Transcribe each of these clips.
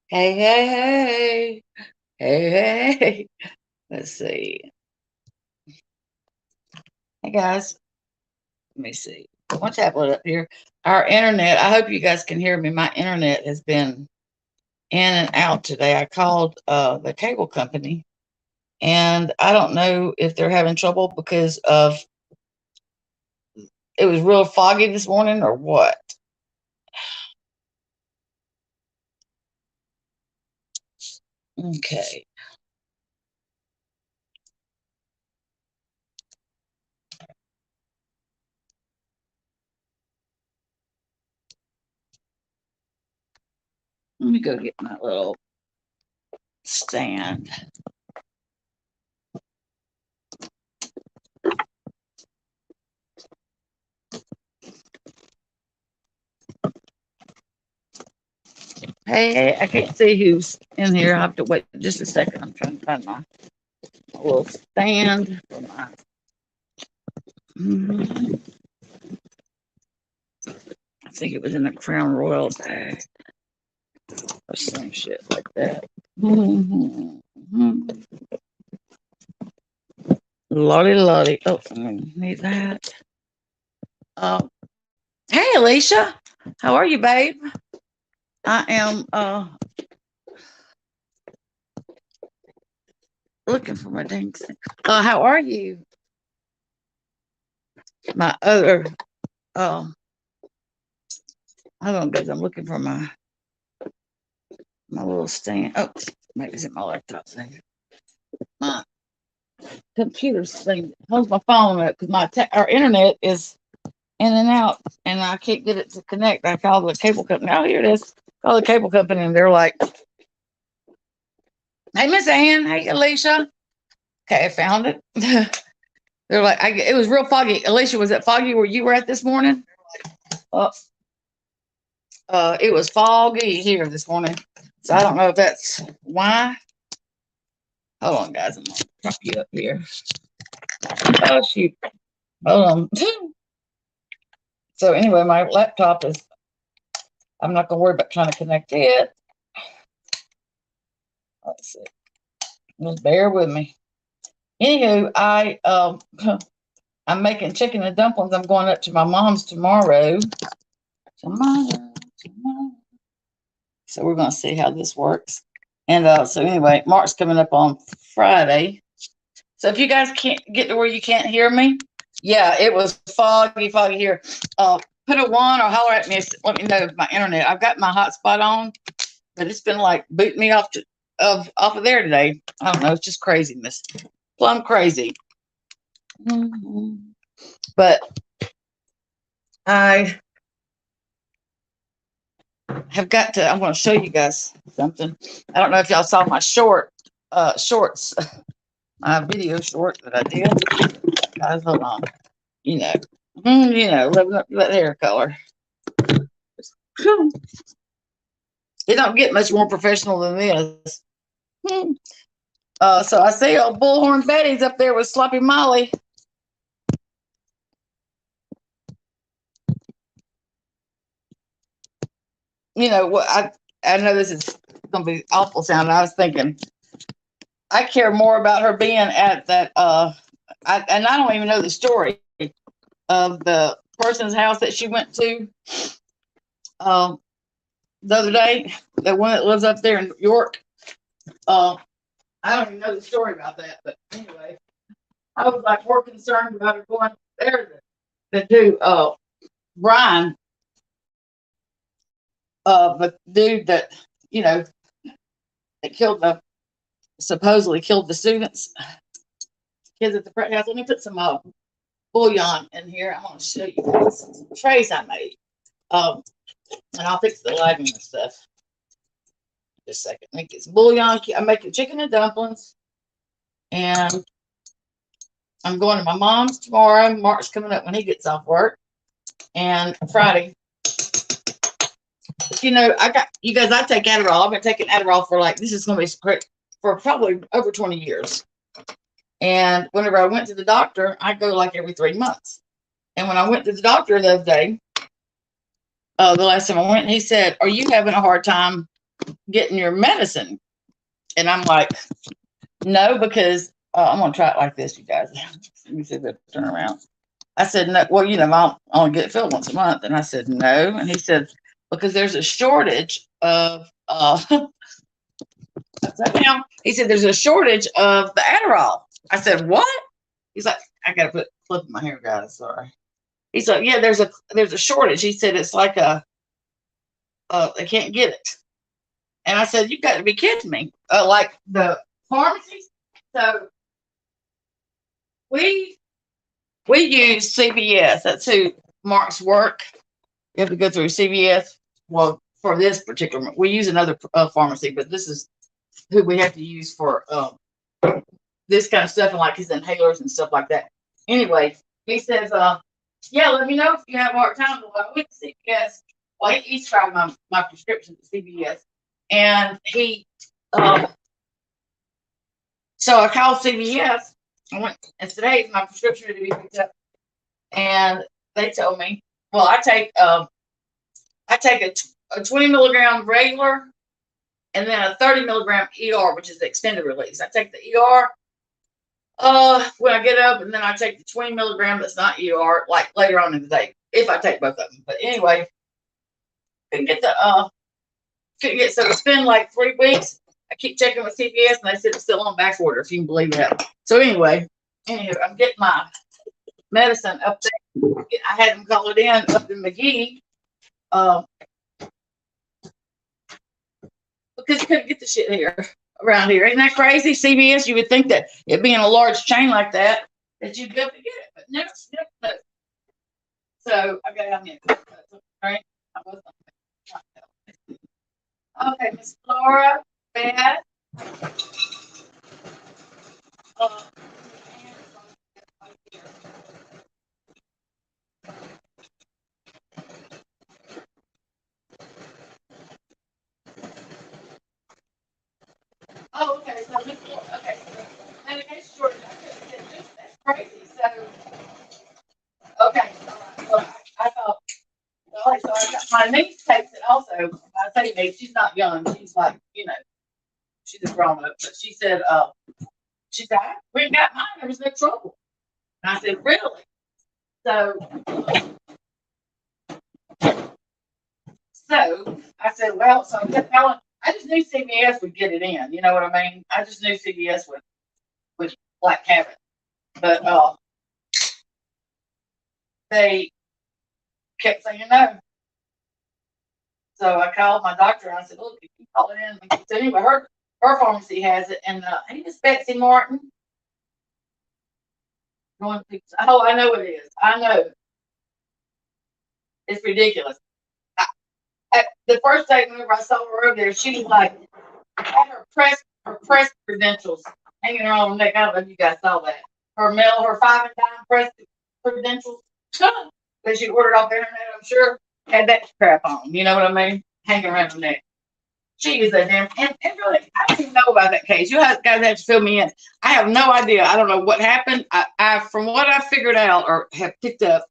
Hey, hey, hey. Hey, hey. Let's see. Hey, guys. Let me see. One tablet up here. Our internet. I hope you guys can hear me. My internet has been in and out today. I called the cable company, and I don't know if they're having trouble because of it was real foggy this morning or what. Okay. Let me go get my little stand. Hey, hey, I can't see who's in here. I have to wait just a second. I'm trying to find my little stand for my. I think it was in the Crown Royal bag or some shit like that. Lottie, lottie. Oh, I need that. Uh, hey, Alicia. How are you, babe? I am looking for my dang thing. How are you? My other hold on, guys. I'm looking for my little stand. Oh, maybe it's in my laptop thing. My computer thing holds my phone up because our internet is in and out, and I can't get it to connect. I call the cable company. Oh, here it is. Call the cable company, and they're like, "Hey, Miss Ann. Hey, Alicia. Okay, I found it." They're like, "It was real foggy." Alicia, was it foggy where you were at this morning? Uh, it was foggy here this morning, so I don't know if that's why. Hold on, guys. I'm gonna prop you up here. Oh shoot. Hold on. So anyway, my laptop is. I'm not gonna worry about trying to connect it. Let's see. Just bear with me. Anywho, I'm making chicken and dumplings. I'm going up to my mom's tomorrow. Tomorrow. So we're gonna see how this works. And so anyway, Mark's coming up on Friday. So if you guys can't get to where you can't hear me, yeah, it was foggy here. Put a one or holler at me. Let me know if my internet. I've got my hotspot on, but it's been like booting me off of there today. I don't know. It's just craziness, plumb crazy. But I have got to. I'm going to show you guys something. I don't know if y'all saw my shorts, my video short that I did. Guys, hold on. You know, living up to that hair color. It don't get much more professional than this. So I see old Bullhorn Betty's up there with Sloppy Molly. You know what? I know this is gonna be awful sound. I was thinking I care more about her being at that. And I don't even know the story of the person's house that she went to um, the other day. The one that lives up there in York. I don't even know the story about that, but anyway, I was like more concerned about her going there than to Brian, the dude that you know that supposedly killed the students, kids at the frat house. Let me put some bouillon in here. I want to show you guys some trays I made, and I'll fix the lighting and stuff. Just a second. Make this bouillon. I'm making chicken and dumplings, and I'm going to my mom's tomorrow. Mark's coming up when he gets off work, and Friday. You know, I got you guys. I take Adderall. I've been taking Adderall for like this is going to be great for probably over 20 years. And whenever I went to the doctor, I go like every 3 months. And when I went to the doctor the other day, the last time I went, he said, "Are you having a hard time getting your medicine? And I'm like, no, because I'm gonna try it like this, you guys. Let me see if I turn around. I said, no, well, I'll only get it filled once a month. And I said, no. And he said, because there's a shortage of now. He said, there's a shortage of the Adderall. I said, what? He's like, I gotta put clip in my hair, guys. Sorry. He's like, yeah, there's a shortage. He said it's like they can't get it. And I said, you got to be kidding me. Like the pharmacies. So we use CVS. That's who Mark's work. You have to go through CVS. Well, for this particular, we use another pharmacy, but this is who we have to use for this kind of stuff, and like his inhalers and stuff like that. Anyway, he says, yeah, let me know if you have a hard time. Well, I went to CVS. Well, he tried my prescription to CVS, and he, so I called CVS. I went, and today's my prescription to be picked up, and they told me, well, I take a 20 milligram regular, and then a 30 milligram ER, which is the extended release. I take the ER when I get up, and then I take the 20 milligram that's not ER, like later on in the day, if I take both of them. But anyway, so it's been like 3 weeks. I keep checking with CVS, and they said it's still on back order, if you can believe that. So anyway, I'm getting my medicine up there. I had them call it in up in McGee, because you couldn't get the shit here around here. Isn't that crazy? CVS, you would think that it being a large chain like that you'd be able to get it, but no. So I got out here. Right? Okay, Miss Laura, Beth. Oh, okay. So Miss Laura, okay. So medication shortage. That's crazy. So okay. So I thought. So I got, my niece takes it also. I say niece, she's not young. She's like, she's a grown up. But she said, we got mine. There was no trouble. And I said, really? So I said, well, so I kept telling. I just knew CVS would get it in. You know what I mean? I just knew CVS would like have it. But they kept saying no. So I called my doctor and I said, look, if you call it in. So anyway, her pharmacy has it. And hey, Miss Betsy Martin. Oh, I know it is. I know. It's ridiculous. The first day whenever I saw her over there, she was like, had her press credentials hanging around her neck. I don't know if you guys saw that. Her 5 and dime press credentials. That she ordered off the internet, I'm sure, had that crap on. You know what I mean? Hanging around her neck. She is a damn, and really, I don't even know about that case. You guys have to fill me in. I have no idea. I don't know what happened. I from what I figured out or have picked up,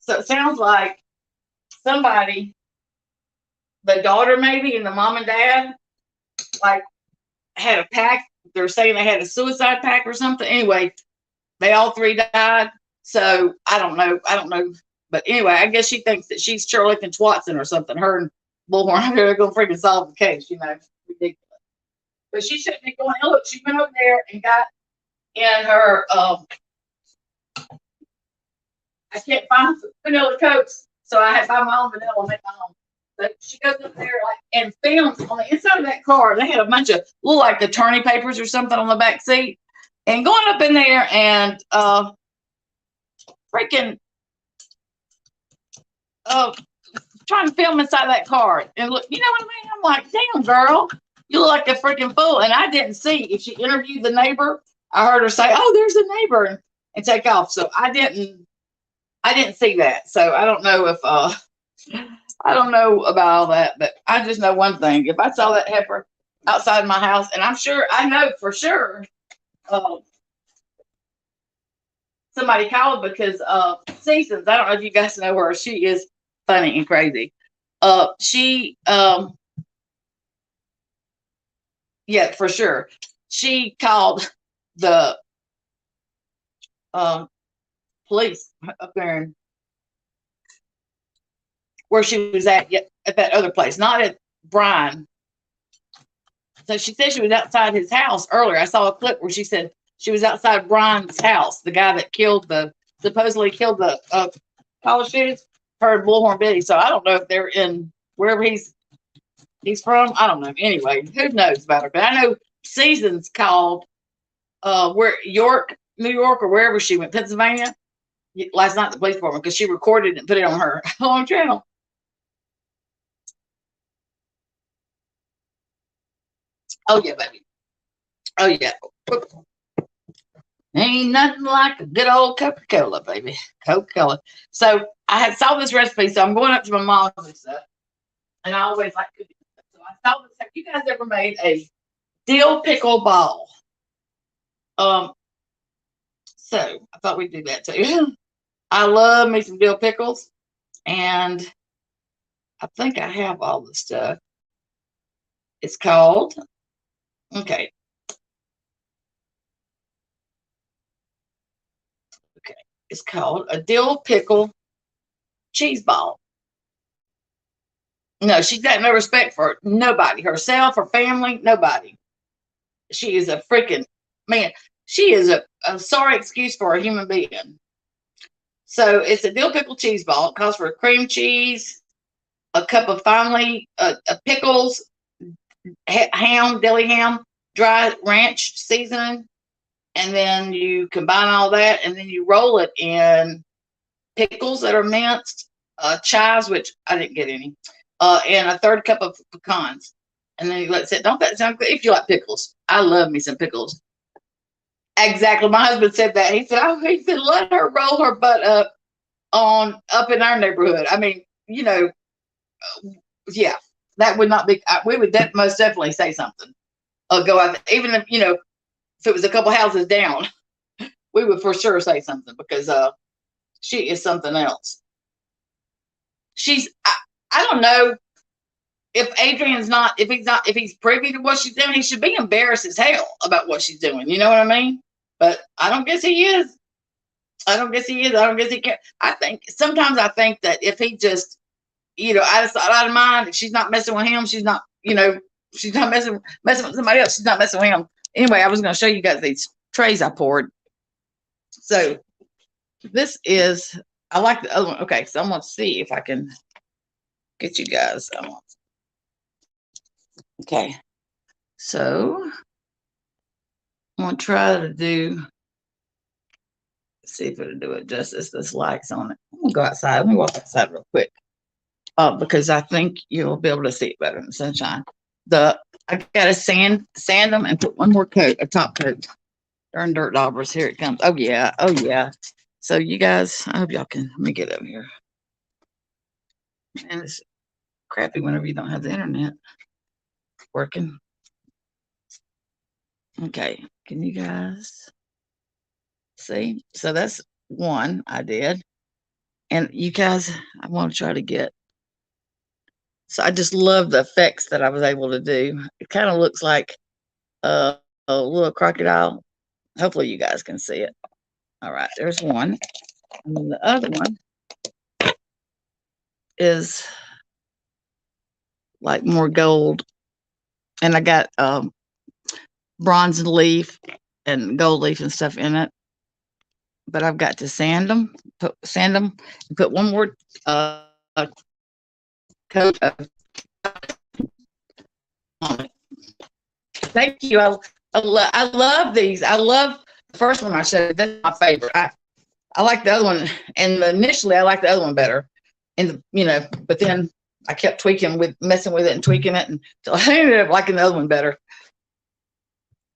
so it sounds like somebody, the daughter maybe, and the mom and dad, like, had a pact. They're saying they had a suicide pact or something. Anyway, they all three died. So I don't know. But anyway, I guess she thinks that she's Shirley and Twatson or something. Her and Bullhorn, they're going to freaking solve the case. It's ridiculous. But she shouldn't be going. Look, she went over there and got in her. I can't find vanilla coats, so I had to buy my own vanilla and make my own. But she goes up there and films on the inside of that car. They had a bunch of little like attorney papers or something on the back seat, and going up in there and freaking trying to film inside that car. And look, you know what I mean? I'm like, damn, girl, you look like a freaking fool. And I didn't see if she interviewed the neighbor. I heard her say, oh, there's a neighbor, and take off. So I didn't see that. So I don't know if I don't know about all that, but I just know one thing. If I saw that heifer outside my house, and I know for sure somebody called because Seasons, I don't know if you guys know her. She is funny and crazy. She Yeah, for sure. She called the uh, police up there where she was at, at that other place, not at Brian. So she said she was outside his house earlier. I saw a clip where she said she was outside Brian's house, the guy that supposedly killed the college students, heard Bullhorn Betty. So I don't know if they're in wherever he's from. I don't know. Anyway, who knows about her? But I know Seasons called where New York, or wherever she went, Pennsylvania, last night, the police department, because she recorded it and put it on her own channel. Oh yeah, baby. Oh yeah. Ain't nothing like a good old Coca-Cola, baby. Coca-Cola. So I had saw this recipe, so I'm going up to my mom's and stuff. And I always like cooking. So I saw this. Have you guys ever made a dill pickle ball? So I thought we'd do that too. I love me some dill pickles, and I think I have all the stuff. It's called, okay. Okay. It's called a dill pickle cheese ball. No, she's got no respect for nobody, herself, her family, nobody. She is a freaking man. She is a sorry excuse for a human being. So it's a dill pickle cheese ball. It calls for cream cheese, a cup of finely pickles, ham, deli ham, dry ranch seasoning, and then you combine all that, and then you roll it in pickles that are minced, chives, which I didn't get any, and a third cup of pecans. And then you let it sit. Don't that sound good? If you like pickles, I love me some pickles. Exactly. My husband said that. He said, let her roll her butt up in our neighborhood. I mean, yeah, that would not be. We would most definitely say something. Go out, even if if it was a couple houses down, we would for sure say something, because she is something else. I don't know if Adrian's not, if he's privy to what she's doing, he should be embarrassed as hell about what she's doing. You know what I mean? But I don't guess he is. I don't guess he is. I don't guess he can. Sometimes I think that if he just, out of sight, out of mind, if she's not messing with him, she's not, she's not messing with somebody else. She's not messing with him. Anyway, I was going to show you guys these trays I poured. So this is, I like the other one. Okay, so I'm going to see if I can get you guys. Okay, so I'm going to try to see if it'll do it justice. This light's on it. I'm going to go outside. Let me walk outside real quick, because I think you'll be able to see it better in the sunshine. I got to sand them and put one more coat, a top coat. Darn dirt daubers, here it comes. Oh yeah, oh yeah. So you guys, I hope y'all can, let me get over here. And it's crappy whenever you don't have the internet working. Okay, can you guys see? So that's one I did. And you guys, I want to try to get, so I just love the effects that I was able to do. It kind of looks like a little crocodile. Hopefully you guys can see it. All right, there's one. And then the other one is like more gold. And I got bronze leaf and gold leaf and stuff in it. But I've got to sand them, and put one more coat of on it. Thank you. I love these. I love the first one I showed. That's my favorite. I like the other one, and initially I liked the other one better. And but then I kept messing with it and tweaking it, until I ended up liking the other one better.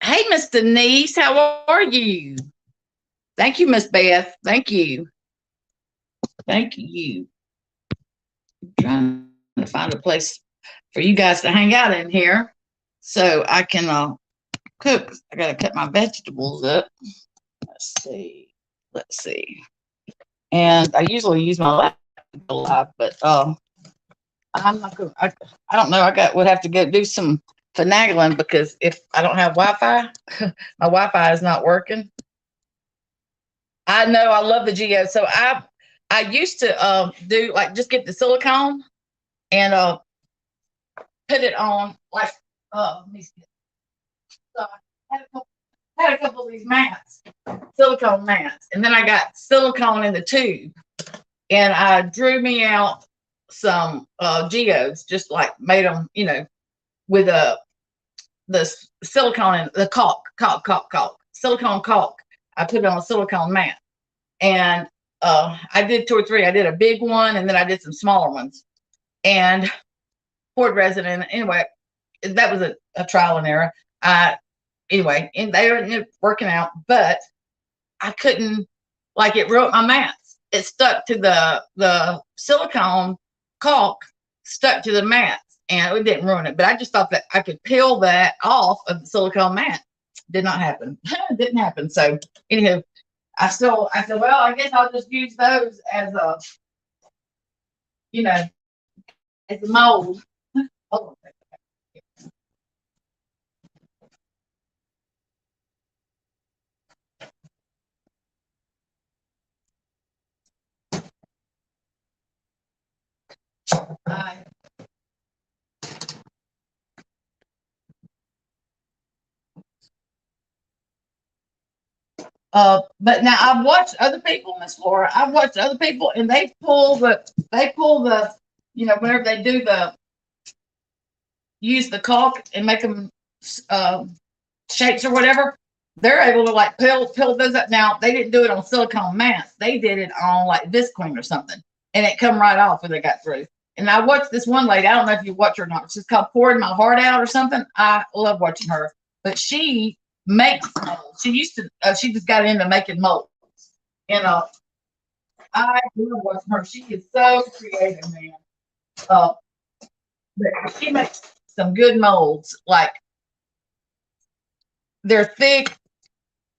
Hey, Miss Denise, how are you? Thank you, Miss Beth. Thank you. Thank you. I'm trying to find a place for you guys to hang out in here so I can cook. I got to cut my vegetables up. Let's see. And I usually use my laptop live, but I'm not going. I don't know. Would have to go do some finagling because if I don't have Wi-Fi, my Wi-Fi is not working. I know I love the geo. So I used to do like just get the silicone and put it on like let me see. So I had a couple of these mats, silicone mats, and then I got silicone in the tube, and I drew me out some geodes, just like made them, with the silicone and the caulk, silicone caulk. I put it on a silicone mat, and I did 2 or 3. I did a big one, and then I did some smaller ones, and poured resin in. Anyway, that was a trial and error. Anyway, and they were working out, but I couldn't, like, it ruined my mats. It stuck to the silicone caulk, stuck to the mats, and it didn't ruin it. But I just thought that I could peel that off of the silicone mat. Did not happen. Didn't happen. So anywho, I said, well, I guess I'll just use those as a, as a mold. Oh, I but now I've watched other people, Miss Flora. I've watched other people, and they pull the, whenever they do use the caulk and make them shapes or whatever, they're able to like peel those up. Now they didn't do it on silicone mats; they did it on like Visqueen or something, and it come right off when they got through. And I watched this one lady. I don't know if you watch her or not. She's called Pouring My Heart Out or something. I love watching her, but she makes molds. She used to. She just got into making molds, and I love watching her. She is so creative, man. Uh, but she makes some good molds. Like, they're thick.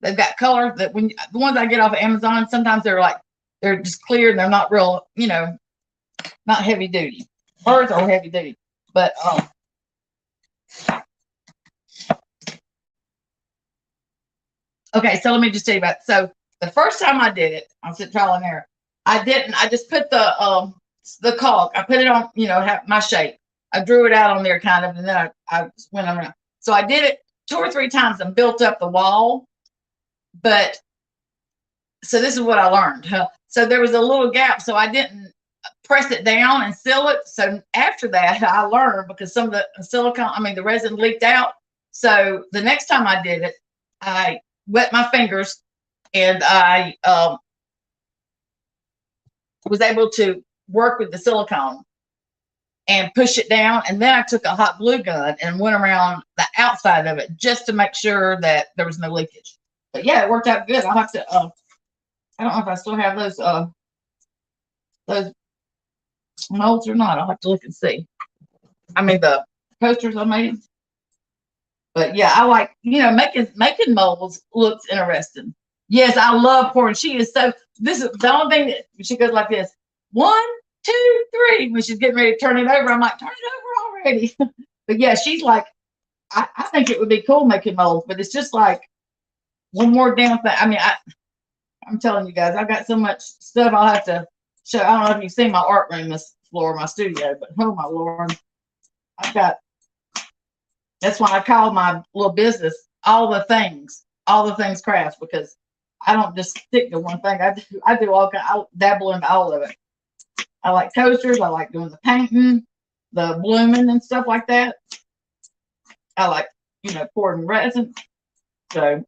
They've got color that when the ones I get off of Amazon, sometimes they're just clear and they're not real, not heavy duty. Hers are heavy duty, but okay. So let me just tell you about it. So the first time I did it, I said trial and error. I didn't. I just put the caulk. I put it on, my shape. I drew it out on there kind of, and then I went around. So I did it 2 or 3 times and built up the wall. But so this is what I learned. So there was a little gap, so I didn't press it down and seal it. So after that, I learned because some of the the resin leaked out. So the next time I did it, I wet my fingers and I was able to work with the silicone and push it down. And then I took a hot glue gun and went around the outside of it just to make sure that there was no leakage. But yeah, it worked out good. I'll have to, I don't know if I still have those molds or not. I'll have to look and see. I mean, the posters I made. But yeah, I like, making molds looks interesting. Yes, I love pouring. She is so, this is the only thing that she goes like this. 1, 2, 3. When she's getting ready to turn it over, I'm like, turn it over already. But yeah, she's like, I think it would be cool making molds, but it's just like one more damn thing. I mean, I'm telling you guys, I've got so much stuff I'll have to show. I don't know if you've seen my art room, this floor, my studio, but oh my Lord, that's why I call my little business all the things crafts, because I don't just stick to one thing. I do all kind. I dabble into all of it. I like coasters. I like doing the painting, the blooming and stuff like that. I like, pouring resin. So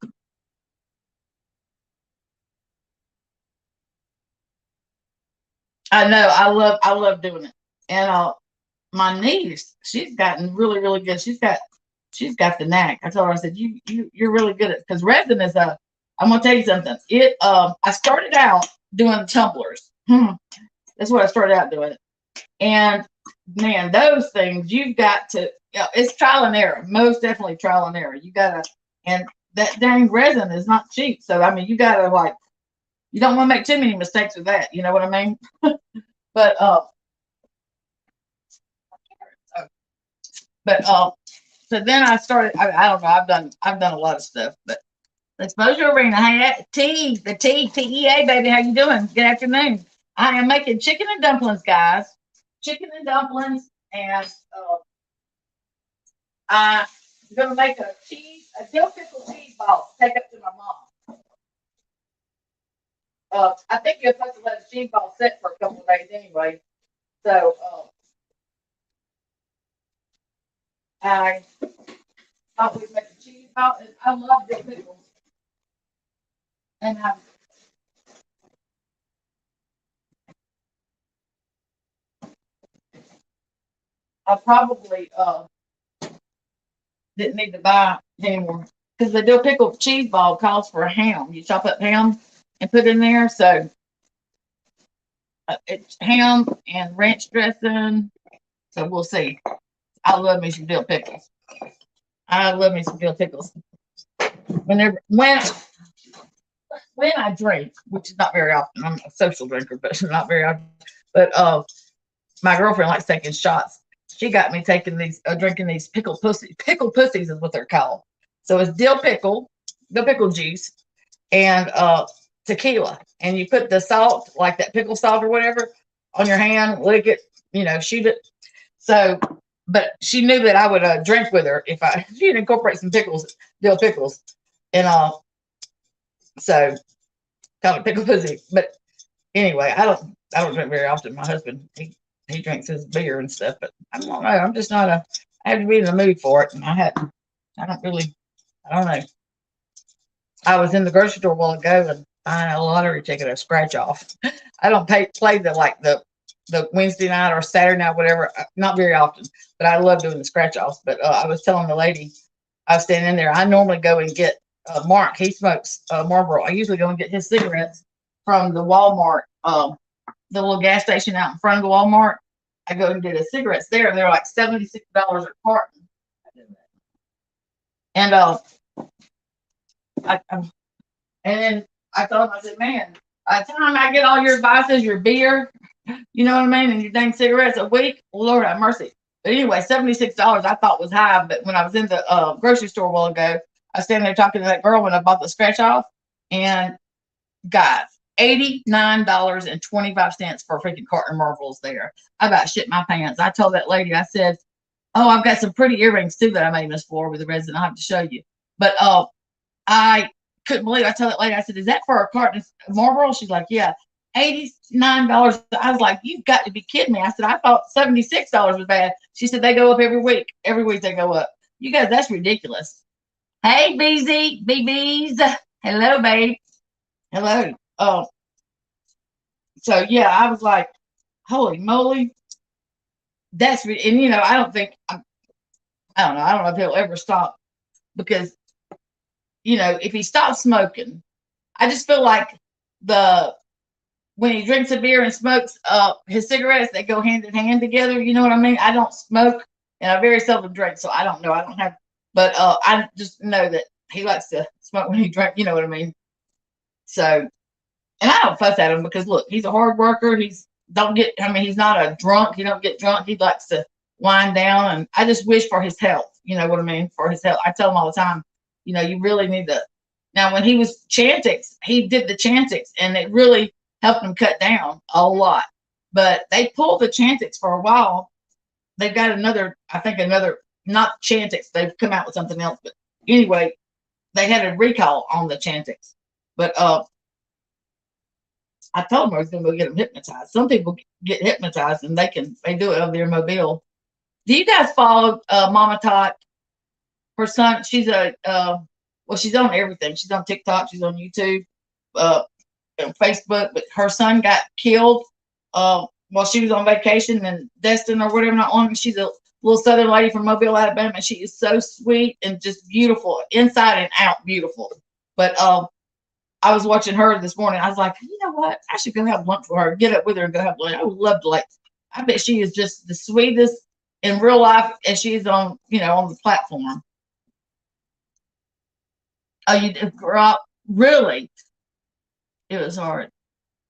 I know I love doing it. And my niece, she's gotten really, really good. She's got the knack. I told her, I said, you're really good at, because resin is I'm gonna tell you something. I started out doing tumblers. That's what I started out doing. And man, those things you've got to, it's trial and error. Most definitely trial and error. You gotta, and that dang resin is not cheap. So I mean, you gotta, like, you don't want to make too many mistakes with that. You know what I mean? But so So then I started. I don't know. I've done a lot of stuff, but exposure arena. Hey, TEA baby, how you doing? Good afternoon. I am making chicken and dumplings, guys. Chicken and dumplings, and I'm gonna make a dill pickle cheese ball. To take up to my mom. I think you're supposed to let the cheese ball sit for a couple of days anyway. So I thought we'd make a cheese ball. And I love dill pickles, and I probably didn't need to buy anymore because the dill pickle cheese ball calls for a ham. You chop up ham and put it in there. So it's ham and ranch dressing. So we'll see. I love me some dill pickles. I love me some dill pickles. When I drink, which is not very often, I'm a social drinker, but not very often. But my girlfriend likes taking shots. She got me taking these, drinking these pickle pussies is what they're called. So it's dill pickle juice, and tequila, and you put the salt, like that pickle salt or whatever, on your hand, lick it, shoot it. So, but she knew that I would drink with her if she'd incorporate some dill pickles, and so called it pickle pussy. But anyway, I don't drink very often. My husband, he drinks his beer and stuff, but I don't know. I'm just not I have to be in the mood for it, and I don't know. I was in the grocery store a while ago and buying a lottery ticket, a scratch off. I don't play the Wednesday night or Saturday night, whatever, not very often, but I love doing the scratch offs. But I was telling the lady, I was standing in there, I normally go and get Mark, he smokes Marlboro. I usually go and get his cigarettes from the Walmart, the little gas station out in front of the Walmart. I go and get his cigarettes there. They're like $76 a carton. And and then I told him, I said, man, by the time I get all your vices, your beer, you know what I mean, and your dang cigarettes a week, Lord have mercy. But anyway, $76 I thought was high. But when I was in the grocery store a while ago, I was standing there talking to that girl when I bought the scratch off, and guys, $89.25 for a freaking carton of marbles there. I about shit my pants. I told that lady, I said, oh, I've got some pretty earrings too that I made Miss Flora with the resin. I'll have to show you. But I couldn't believe it. I told that lady, I said, is that for a carton of Marlboro? She's like, yeah. $89. I was like, you've got to be kidding me. I said, I thought $76 was bad. She said, they go up every week. Every week they go up. You guys, that's ridiculous. Hey, BBs. Hello, babe. Hello. So yeah, I was like, holy moly. And I don't think, I don't know. I don't know if he'll ever stop, because, if he stops smoking, I just feel like when he drinks a beer and smokes his cigarettes, they go hand in hand together. You know what I mean? I don't smoke, and I very seldom drink, so I don't know. I don't have, but I just know that he likes to smoke when he drinks. You know what I mean? So, and I don't fuss at him, because look, he's a hard worker. He's not a drunk. He don't get drunk. He likes to wind down, and I just wish for his health. You know what I mean? For his health. I tell him all the time, you really need to. Now, when he was Chantix, he did the Chantix, and it really helped him cut down a lot. But they pulled the Chantix for a while. They've got another, not Chantix. They've come out with something else. But anyway, they had a recall on the Chantix. But I told him I was going to go get them hypnotized. Some people get hypnotized, and they do it over there in Mobile. Do you guys follow Mama Tot? Her son, she's she's on everything. She's on TikTok. She's on YouTube, Facebook. But her son got killed while she was on vacation in Destin or whatever. Not long. She's a little Southern lady from Mobile, Alabama. She is so sweet and just beautiful, inside and out, beautiful. But I was watching her this morning. I was like, you know what? I should go have lunch with her. Get up with her and go have lunch. I would love to. I bet she is just the sweetest in real life as she is on, on the platform. Oh, you did grow up? Really? It was hard.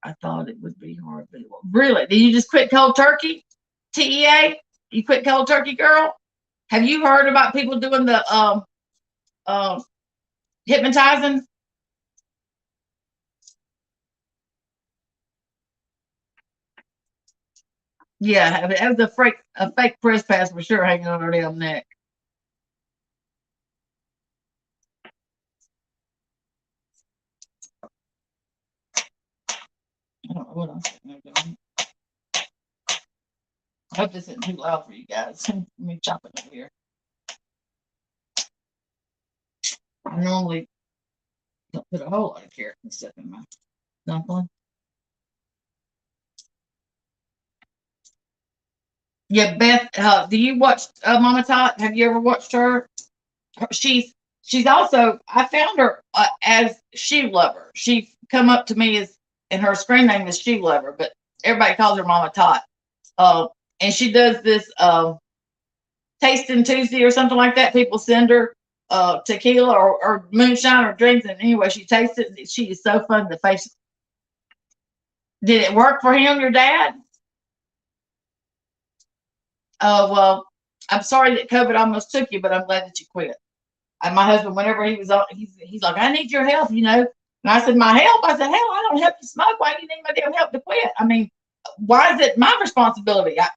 I thought it would be hard, but really? Did you just quit cold turkey? TEA? You quit cold turkey, girl? Have you heard about people doing the hypnotizing? Yeah, it was a fake press pass for sure hanging on her damn neck. I don't know what I'm doing. I hope this isn't too loud for you guys. Let me chop it up here. I normally don't put a whole lot of carrot and stuff in my dumpling. Yeah, Beth, do you watch Mama Tot? Have you ever watched her? She's she's also I found her as She Lover. She come up to me as and her screen name is She Lover, but everybody calls her Mama Tot. Uh, and she does this tasting Tuesday or something like that. People send her tequila or moonshine or drinks, and anyway, she tastes it. She is so fun to face. Did it work for him, your dad? Oh well, I'm sorry that COVID almost took you, but I'm glad that you quit. And my husband, whenever he was on, he's like, I need your help, you know. And I said, my help? I said, hell, I don't help you smoke. Why do you need my damn help to quit? I mean, why is it my responsibility? I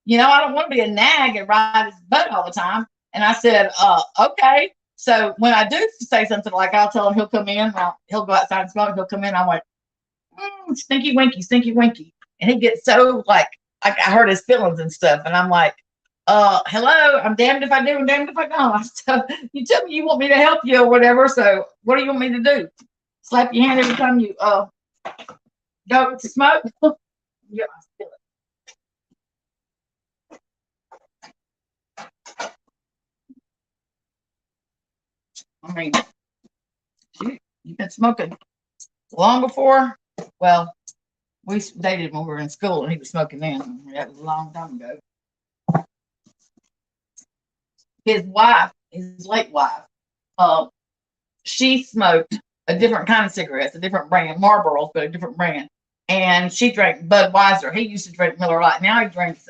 don't want to be a nag and ride his butt all the time. And I said, okay. So when I do say something like, I'll tell him he'll come in, he'll go outside and smoke. He'll come in. I'm like, stinky winky, stinky winky. And he gets so like, I hurt his feelings and stuff. And I'm like, hello, I'm damned if I do and damned if I don't. So you tell me you want me to help you or whatever. So what do you want me to do? Slap your hand every time you go to smoke? Yeah, I mean, you've been smoking long before. Well, we dated when we were in school, and he was smoking then. That was a long time ago. His wife, his late wife, uh, she smoked a different kind of cigarettes, a different brand, Marlboros, but a different brand. And she drank Budweiser. He used to drink Miller Lite. Now he drinks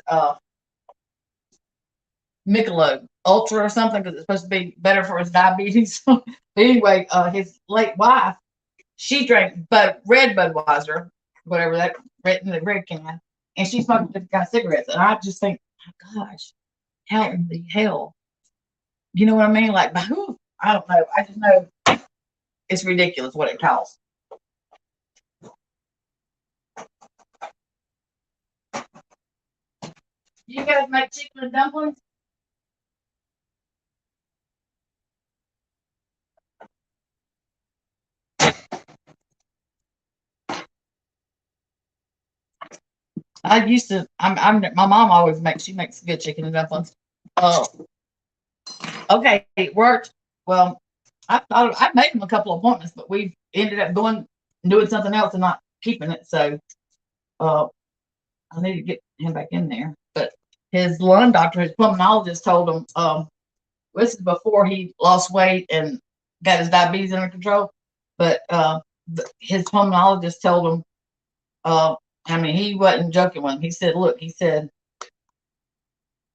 Michelob Ultra or something because it's supposed to be better for his diabetes. But anyway, his late wife, she drank red Budweiser, whatever that red in the red can, and she smoked different kind of cigarettes. And I just think, my gosh, how in the hell? You know what I mean? Like, who? I don't know. I just know it's ridiculous what it costs. You guys make chicken and dumplings? I used to. My mom always makes. She makes good chicken and dumplings. Oh, okay, it worked. Well, I thought I made him a couple of appointments, but we ended up doing something else and not keeping it. So, uh, I need to get him back in there. But his lung doctor, his pulmonologist, told him this is before he lost weight and got his diabetes under control. But his pulmonologist told him, I mean, he wasn't joking with him. He said, look, he said,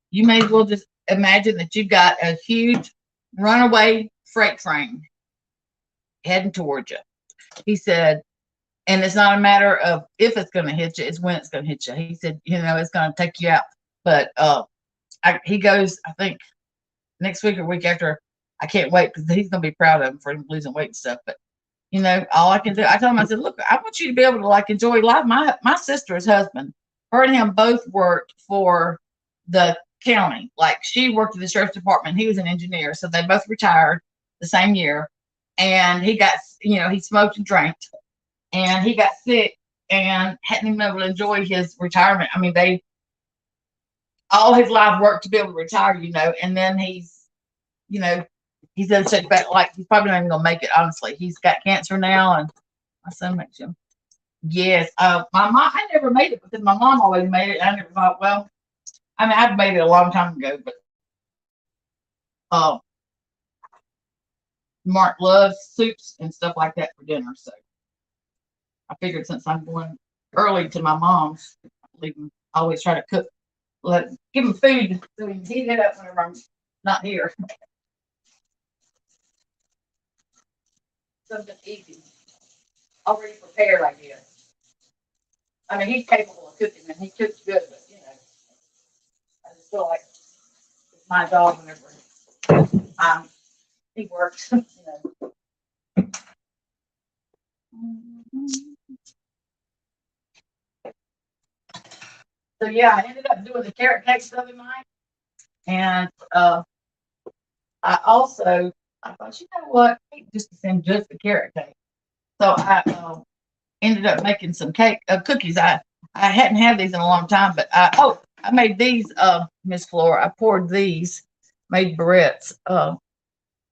you may as well just imagine that you've got a huge runaway freight train heading towards you. He said, and it's not a matter of if it's going to hit you, it's when it's going to hit you. He said, it's going to take you out. But he goes, I think, next week or week after. I can't wait because he's going to be proud of him for him losing weight and stuff. But all I can do, I told him, I said, look, I want you to be able to like enjoy life. My sister's husband, her and him both worked for the county. Like she worked in the sheriff's department. He was an engineer, so they both retired the same year. And he got, he smoked and drank, and he got sick and hadn't even been able to enjoy his retirement. I mean, they all his life worked to be able to retire, and then you know, he's in such bad, like he's probably not even gonna make it. Honestly, he's got cancer now, and my son makes him. Yes, my mom. I never made it because my mom always made it. I never thought, well, I mean, I've made it a long time ago, but uh, Mark loves soups and stuff like that for dinner. So I figured since I'm going early to my mom's, I always try to cook, give him food so he can heat it up whenever I'm Not here. Something easy. Already prepared, I guess. I mean, he's capable of cooking and he cooks good, but you know, I just feel like it's my dog whenever he works, you know. So yeah, I ended up doing the carrot cakes the other night, and I thought, you know what, I hate just to send just the carrot cake. So I ended up making some cookies. I hadn't had these in a long time, but I made these, Miss Flora. I poured these, made barrettes.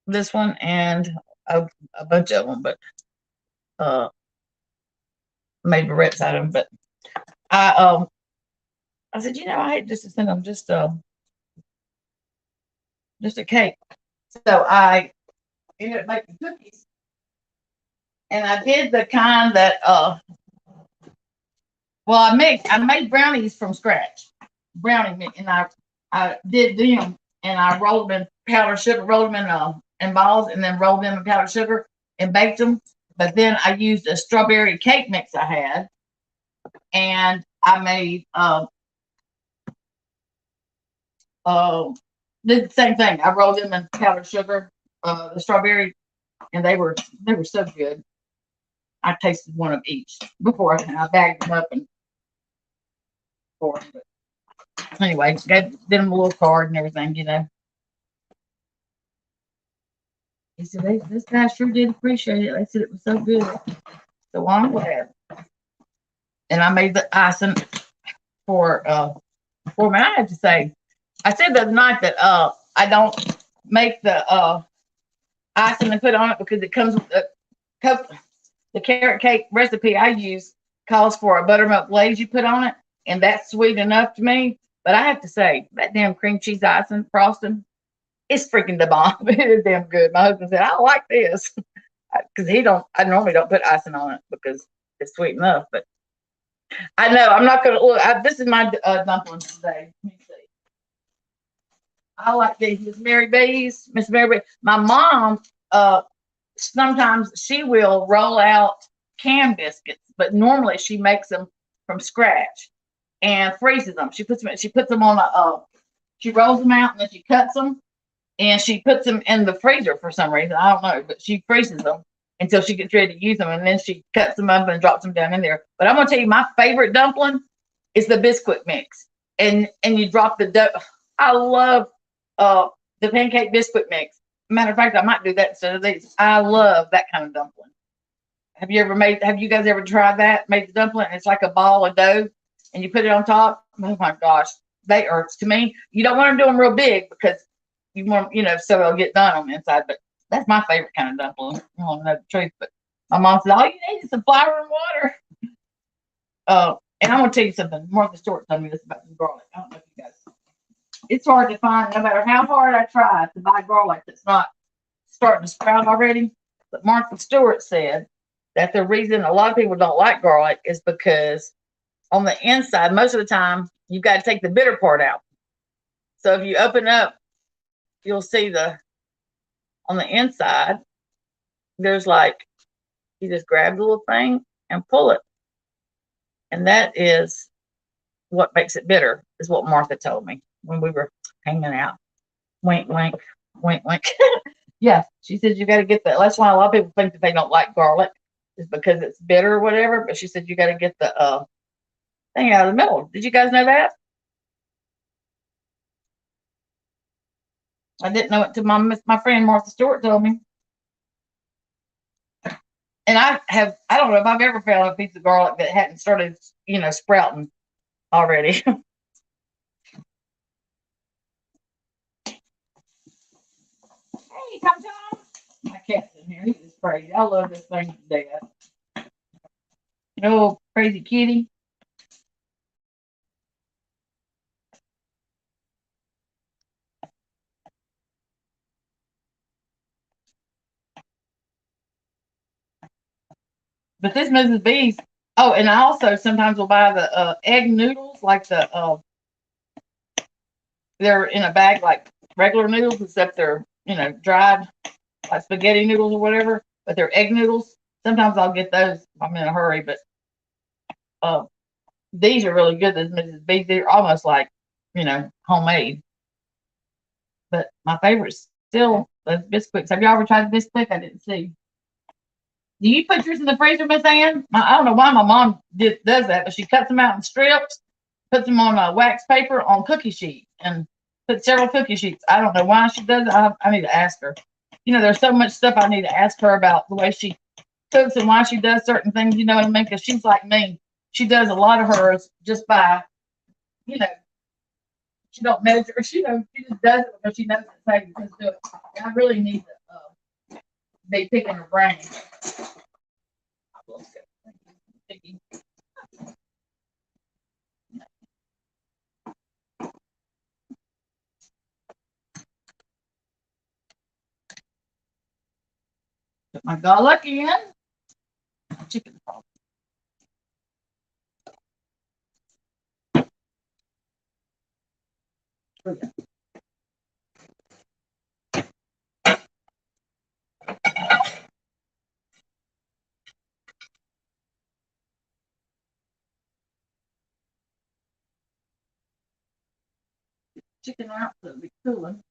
This one and a bunch of them, but uh, made barrettes out of them. But I said, you know, I hate just to send them just a cake. So I ended up making cookies, and I did the kind that well, I made brownies from scratch, brownie mix, and I did them, and I rolled them in powdered sugar, rolled them in balls, and then rolled them in powdered sugar and baked them. But then I used a strawberry cake mix I had, and I made did the same thing. I rolled them in powdered sugar, the strawberry, and they were so good. I tasted one of each before I bagged them up and for them. But anyway, did them a little card and everything, you know. He said, this guy sure did appreciate it. They said it was so good. So I'm glad. And I made the icing for me. I have to say, I said the other night that I don't make the icing and put on it because it comes with the carrot cake recipe I use calls for a buttermilk glaze you put on it, and that's sweet enough to me. But I have to say, that damn cream cheese icing frosting, it's freaking the bomb. It is damn good. My husband said, I like this. Because I normally don't put icing on it because it's sweet enough. But I know I'm not going to look. This is my dumplings today. Let me see. I like these. Miss Mary B's. Miss Mary B. My mom, sometimes she will roll out canned biscuits, but normally she makes them from scratch and freezes them. She puts them on she rolls them out and then she cuts them and she puts them in the freezer for some reason. I don't know, but she freezes them until she gets ready to use them, and then she cuts them up and drops them down in there. But I'm gonna tell you, my favorite dumpling is the biscuit mix, and you drop the dough. I love the pancake biscuit mix. Matter of fact, I might do that instead of these. I love that kind of dumpling. Have you guys ever tried that? Made the dumpling? It's like a ball of dough, and you put it on top. Oh my gosh, they are, to me. You don't want to do them real big because you want, so they'll get done on the inside. But that's my favorite kind of dumpling. I don't know the truth, but my mom said all you need is some flour and water. And I'm gonna tell you something. Martha Stewart told me this about the garlic. I don't know if you guys. It's hard to find, no matter how hard I try to buy garlic that's not starting to sprout already. But Martha Stewart said that the reason a lot of people don't like garlic is because on the inside, most of the time, you've got to take the bitter part out. So if you open up, you'll see on the inside, there's like, you just grab the little thing and pull it. And that is what makes it bitter, is what Martha told me when we were hanging out. Wink, wink, wink, wink. Yeah, she said you got to get that. That's why a lot of people think that they don't like garlic, is because it's bitter or whatever. But she said you got to get the thing out of the middle. Did you guys know that? I didn't know it until my friend Martha Stewart told me. And I don't know if I've ever found a piece of garlic that hadn't started, sprouting already. Hey, Tom. My cat's in here. He's just crazy. I love this thing to death. Oh, crazy kitty. But this Mrs. B's. Oh, and I also sometimes will buy the egg noodles, like they're in a bag, like regular noodles, except they're, dried, like spaghetti noodles or whatever, but they're egg noodles. Sometimes I'll get those if I'm in a hurry, but uh, these are really good. This Mrs. B's, they're almost like, homemade. But my favorite's still those biscuits. Have you ever tried the biscuit? I didn't see. Do you put yours in the freezer, Miss Ann? I don't know why my mom does that, but she cuts them out in strips, puts them on a wax paper on cookie sheets, and puts several cookie sheets. I don't know why she does it. I need to ask her. There's so much stuff I need to ask her about the way she cooks and why she does certain things. You know what I mean? Because she's like me. She does a lot of hers just by, you know, she don't measure. She just does it because she knows it's how you just do it. And I really need to be picking her brain. Put my garlic in. Chicken. Oh, yeah. Chicken out so it'll be cooling.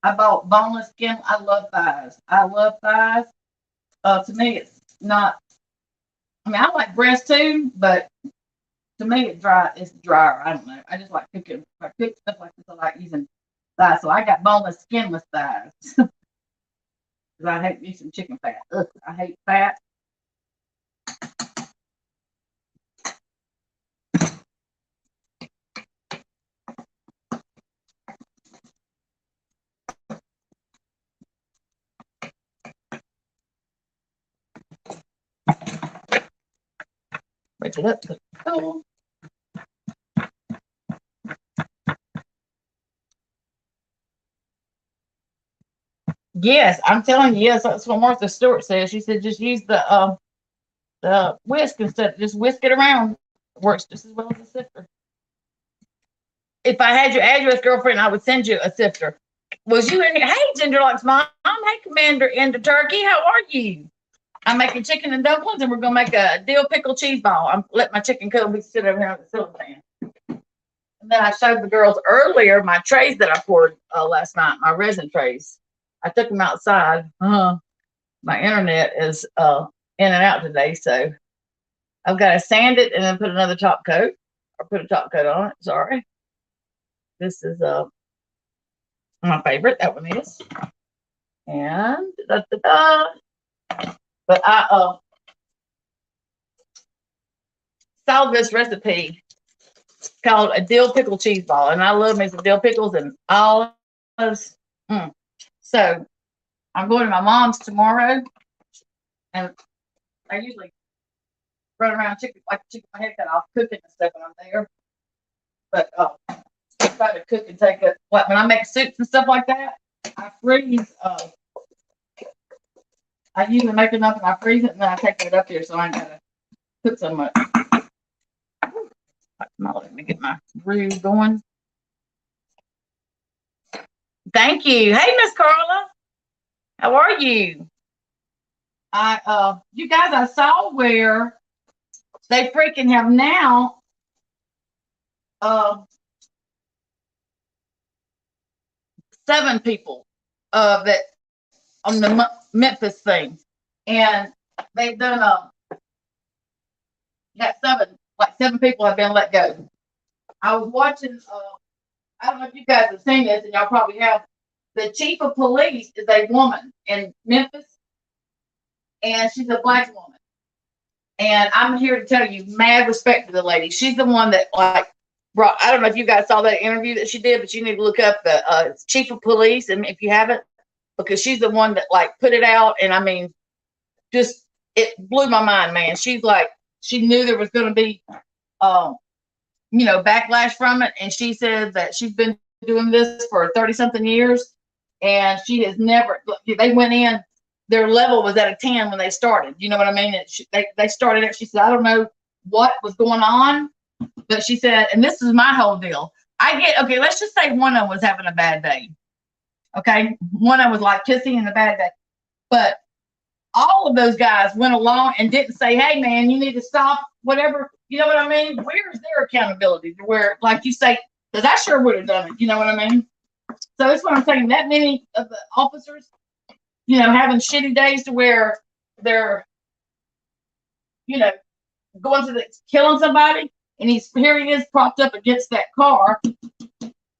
I bought boneless skin. I love thighs. To me, it's not. I mean, I like breast too, but to me, it's drier. I don't know. I just like cooking. If I cook stuff like this, I like using thighs. So I got boneless, skinless thighs. Because I hate me some chicken fat. Ugh, I hate fat. Wait it up. Oh. Yes, I'm telling you, yes, that's what Martha Stewart says. She said just use the whisk instead, just whisk it around. It works just as well as a sifter. If I had your address, girlfriend, I would send you a sifter. Was you in here? Hey, Gingerlock's mom. Hey, Commander into Turkey. How are you? I'm making chicken and dumplings, and we're gonna make a dill pickle cheese ball. I'm let my chicken cook. We sit over here on the ceiling fan. And then I showed the girls earlier my trays that I poured last night, my resin trays. I took them outside. My internet is in and out today, so I've got to sand it and then put another top coat, or put a top coat on it. Sorry. This is my favorite. That one is. And but I saw this recipe called a dill pickle cheese ball, and I love me some dill pickles and olives. So I'm going to my mom's tomorrow, and I usually run around chicken my head cut off cooking and stuff when I'm there. But I try to cook and take it. Like when I make soups and stuff like that, I freeze. I usually make enough and I freeze it, and then I take it up here so I ain't gotta cook so much. Let me get my roux going. Thank you. Hey, Miss Carla. How are you? You guys, I saw where they freaking have now seven people that on the Memphis thing, and they've done got seven people have been let go. I was watching. I don't know if you guys have seen this, and y'all probably have. The chief of police is a woman in Memphis, and she's a black woman. And I'm here to tell you, mad respect to the lady. She's the one that brought. I don't know if you guys saw that interview that she did, but you need to look up the chief of police, and if you haven't, because she's the one that put it out. And I mean, just it blew my mind, man. She's she knew there was going to be, backlash from it, and she said that she's been doing this for 30-something years. And she has never, they went in, their level was at a 10 when they started. You know what I mean? They started it. She said, I don't know what was going on, but she said, and this is my whole deal. Okay, let's just say one of them was having a bad day. Okay, one of them was like kissing in a bad day, but all of those guys went along and didn't say, "Hey, man, you need to stop." Whatever, you know what I mean? Where's their accountability? To where, like you say, because I sure would have done it. You know what I mean? So that's what I'm saying. That many of the officers, having shitty days to where they're, you know, going to the killing somebody, and here he is propped up against that car,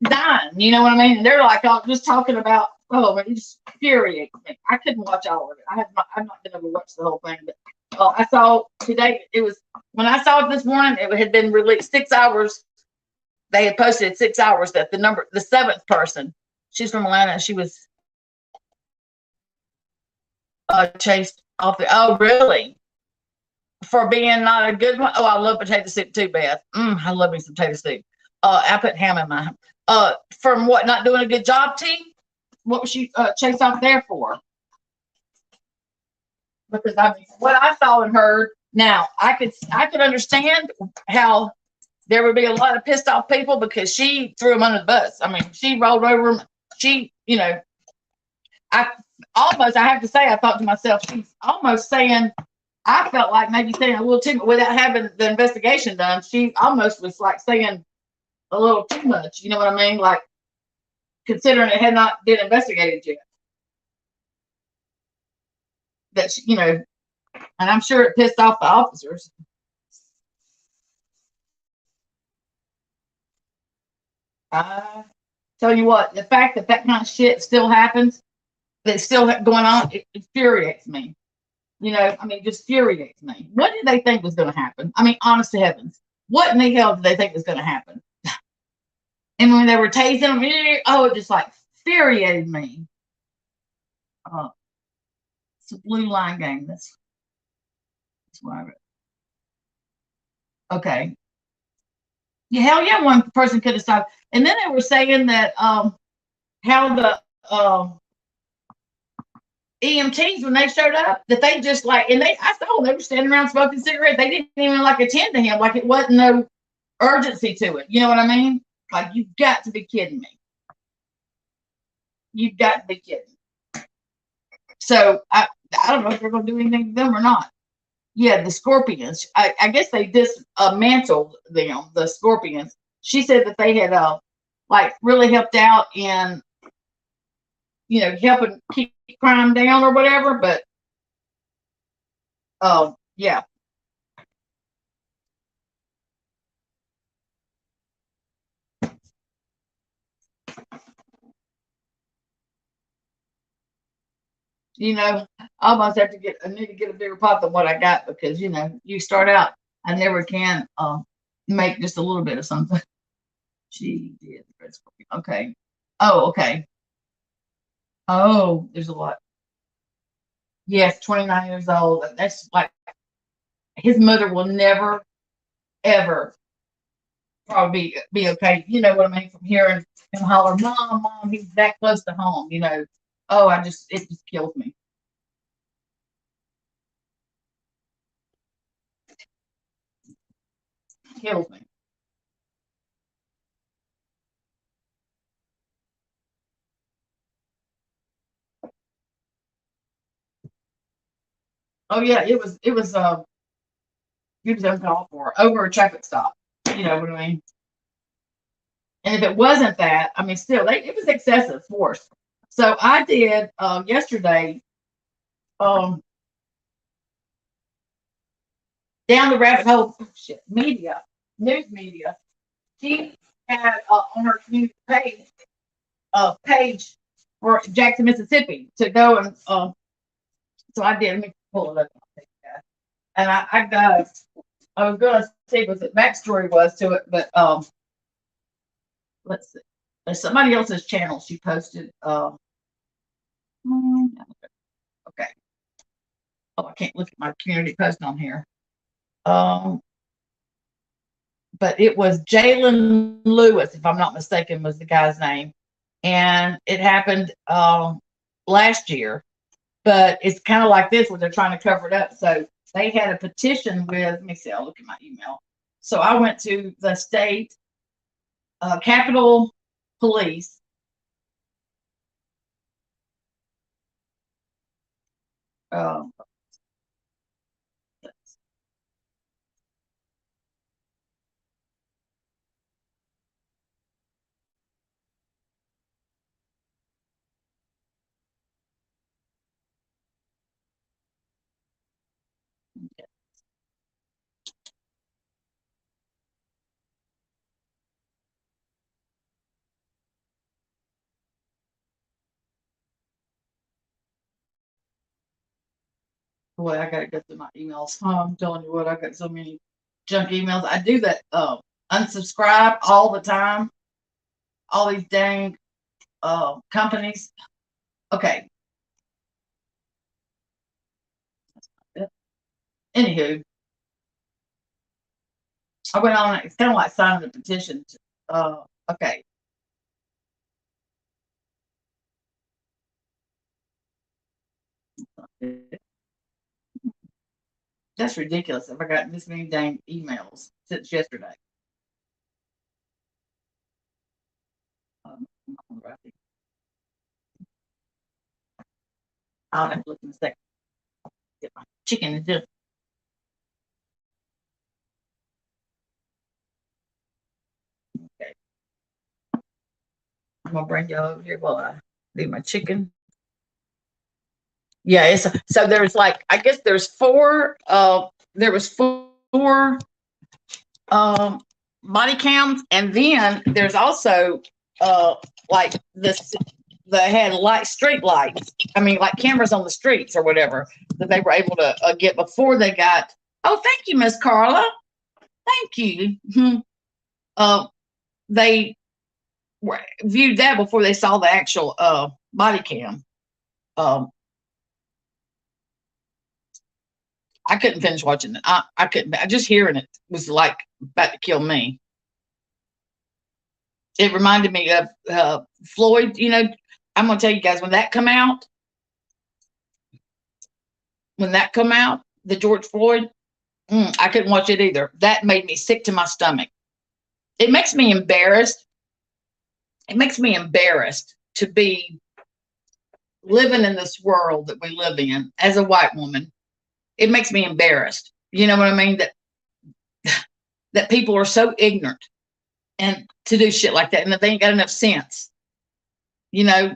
dying. You know what I mean? And they're like, oh, just talking about, oh, it just infuriates me. I couldn't watch all of it. I've not been able to watch the whole thing, but I saw today. It was when I saw it this morning. It had been released 6 hours. They had posted 6 hours that the seventh person. She's from Atlanta. She was chased off the. Oh, really? For being not a good one. Oh, I love potato soup too, Beth. I love me some potato soup. I put ham in my. From what, not doing a good job, T? What was she chased off there for? Because I mean, what I saw and heard. Now I could understand how there would be a lot of pissed off people because she threw them under the bus. I mean, she rolled over them. She, I have to say, I thought to myself, she's almost saying, I felt like maybe saying a little too much without having the investigation done. She almost was like saying a little too much. You know what I mean? Like, considering it had not been investigated yet. That she, and I'm sure it pissed off the officers. I tell you what, the fact that kind of shit still happens, that's still going on, it infuriates me. I mean, just infuriates me. What did they think was going to happen? I mean, honest to heavens, what in the hell did they think was going to happen? And when they were tasing them, it just like infuriated me. It's a blue line game. That's why I read. Okay. Yeah, hell yeah, one person could have stopped. And then they were saying that how the EMTs, when they showed up, that they just like, and I saw they were standing around smoking cigarettes. They didn't even like attend to him, like it wasn't no urgency to it. You know what I mean? Like, you've got to be kidding me. You've got to be kidding. So I don't know if they're going to do anything to them or not. Yeah, the Scorpions. I guess they dismantled them, the Scorpions. She said that they had like really helped out in helping keep crime down or whatever. But yeah. I almost have to I need to get a bigger pot than what I got because you start out, I never can make just a little bit of something. She did. Okay. Oh, okay. Oh, there's a lot. Yes, 29 years old. That's like his mother will never, ever probably be okay. You know what I mean? From hearing him holler, "Mom, Mom," he's that close to home. Oh, it just kills me. Kills me. Oh yeah, he was uncalled for over a traffic stop. You know what I mean? And if it wasn't that, I mean, still, it was excessive force. So I did yesterday, um, down the rabbit hole. Shit, news media. She had on her community page for Jackson, Mississippi, to go and so I did. Let me pull it up. And I was gonna see what the backstory was to it, but let's see. There's somebody else's channel she posted. Okay. Oh, I can't look at my community post on here. But it was Jalen Lewis, if I'm not mistaken, was the guy's name, and it happened last year. But it's kind of like this, where they're trying to cover it up. So they had a petition with. Let me see. I'll look at my email. So I went to the state Capitol Police Um, boy, I gotta go through my emails. Oh, I'm telling you what, I got so many junk emails. I do that. Unsubscribe all the time. All these dang companies. Okay. Anywho, I went on. It's kind of like signing a petition. Okay. That's ridiculous. If I got this many dang emails since yesterday. Um, I'll have to look in a second. Get my chicken and just. Okay. I'm gonna bring you over here while I do my chicken. Yeah, it's so there's like I guess there's four. There was four um body cams, and then there's also like this. They had street lights. I mean, like cameras on the streets or whatever that they were able to get before they got. Oh, thank you, Miss Carla. Thank you. Mm-hmm. They viewed that before they saw the actual body cam. Um, I couldn't finish watching it. I couldn't. Just hearing it was like about to kill me. It reminded me of Floyd. You know, I'm gonna tell you guys when that come out. When that come out, the George Floyd, I couldn't watch it either. That made me sick to my stomach. It makes me embarrassed. It makes me embarrassed to be living in this world that we live in as a white woman. It makes me embarrassed. You know what I mean? That people are so ignorant and to do shit like that, and that they ain't got enough sense, you know,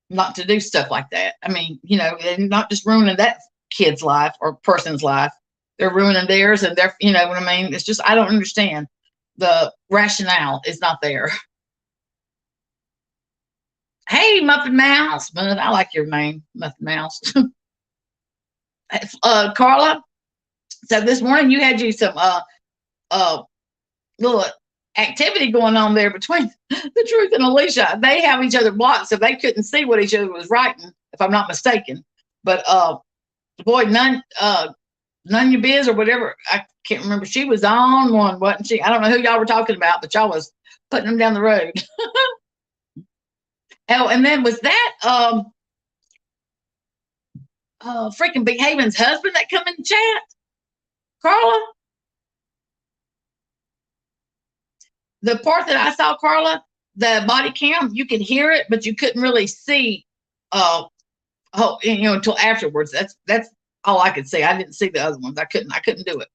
not to do stuff like that. I mean, you know, and not just ruining that kid's life or person's life, they're ruining theirs, and they're, you know what I mean? It's just I don't understand. The rationale is not there. Hey, Muffin Mouse, but I like your name, Muffin Mouse. Carla. So this morning you had you some uh little activity going on there between the Truth and Alicia. They have each other blocked, so they couldn't see what each other was writing, if I'm not mistaken. But boy, none your biz or whatever. I can't remember. She was on one, wasn't she? I don't know who y'all were talking about, but y'all was putting them down the road. Oh, and then was that freaking Big Haven's husband that come in the chat, Carla? The part that I saw, Carla, the body cam, you could hear it, but you couldn't really see. You know, until afterwards. That's all I could see. I didn't see the other ones. I couldn't do it.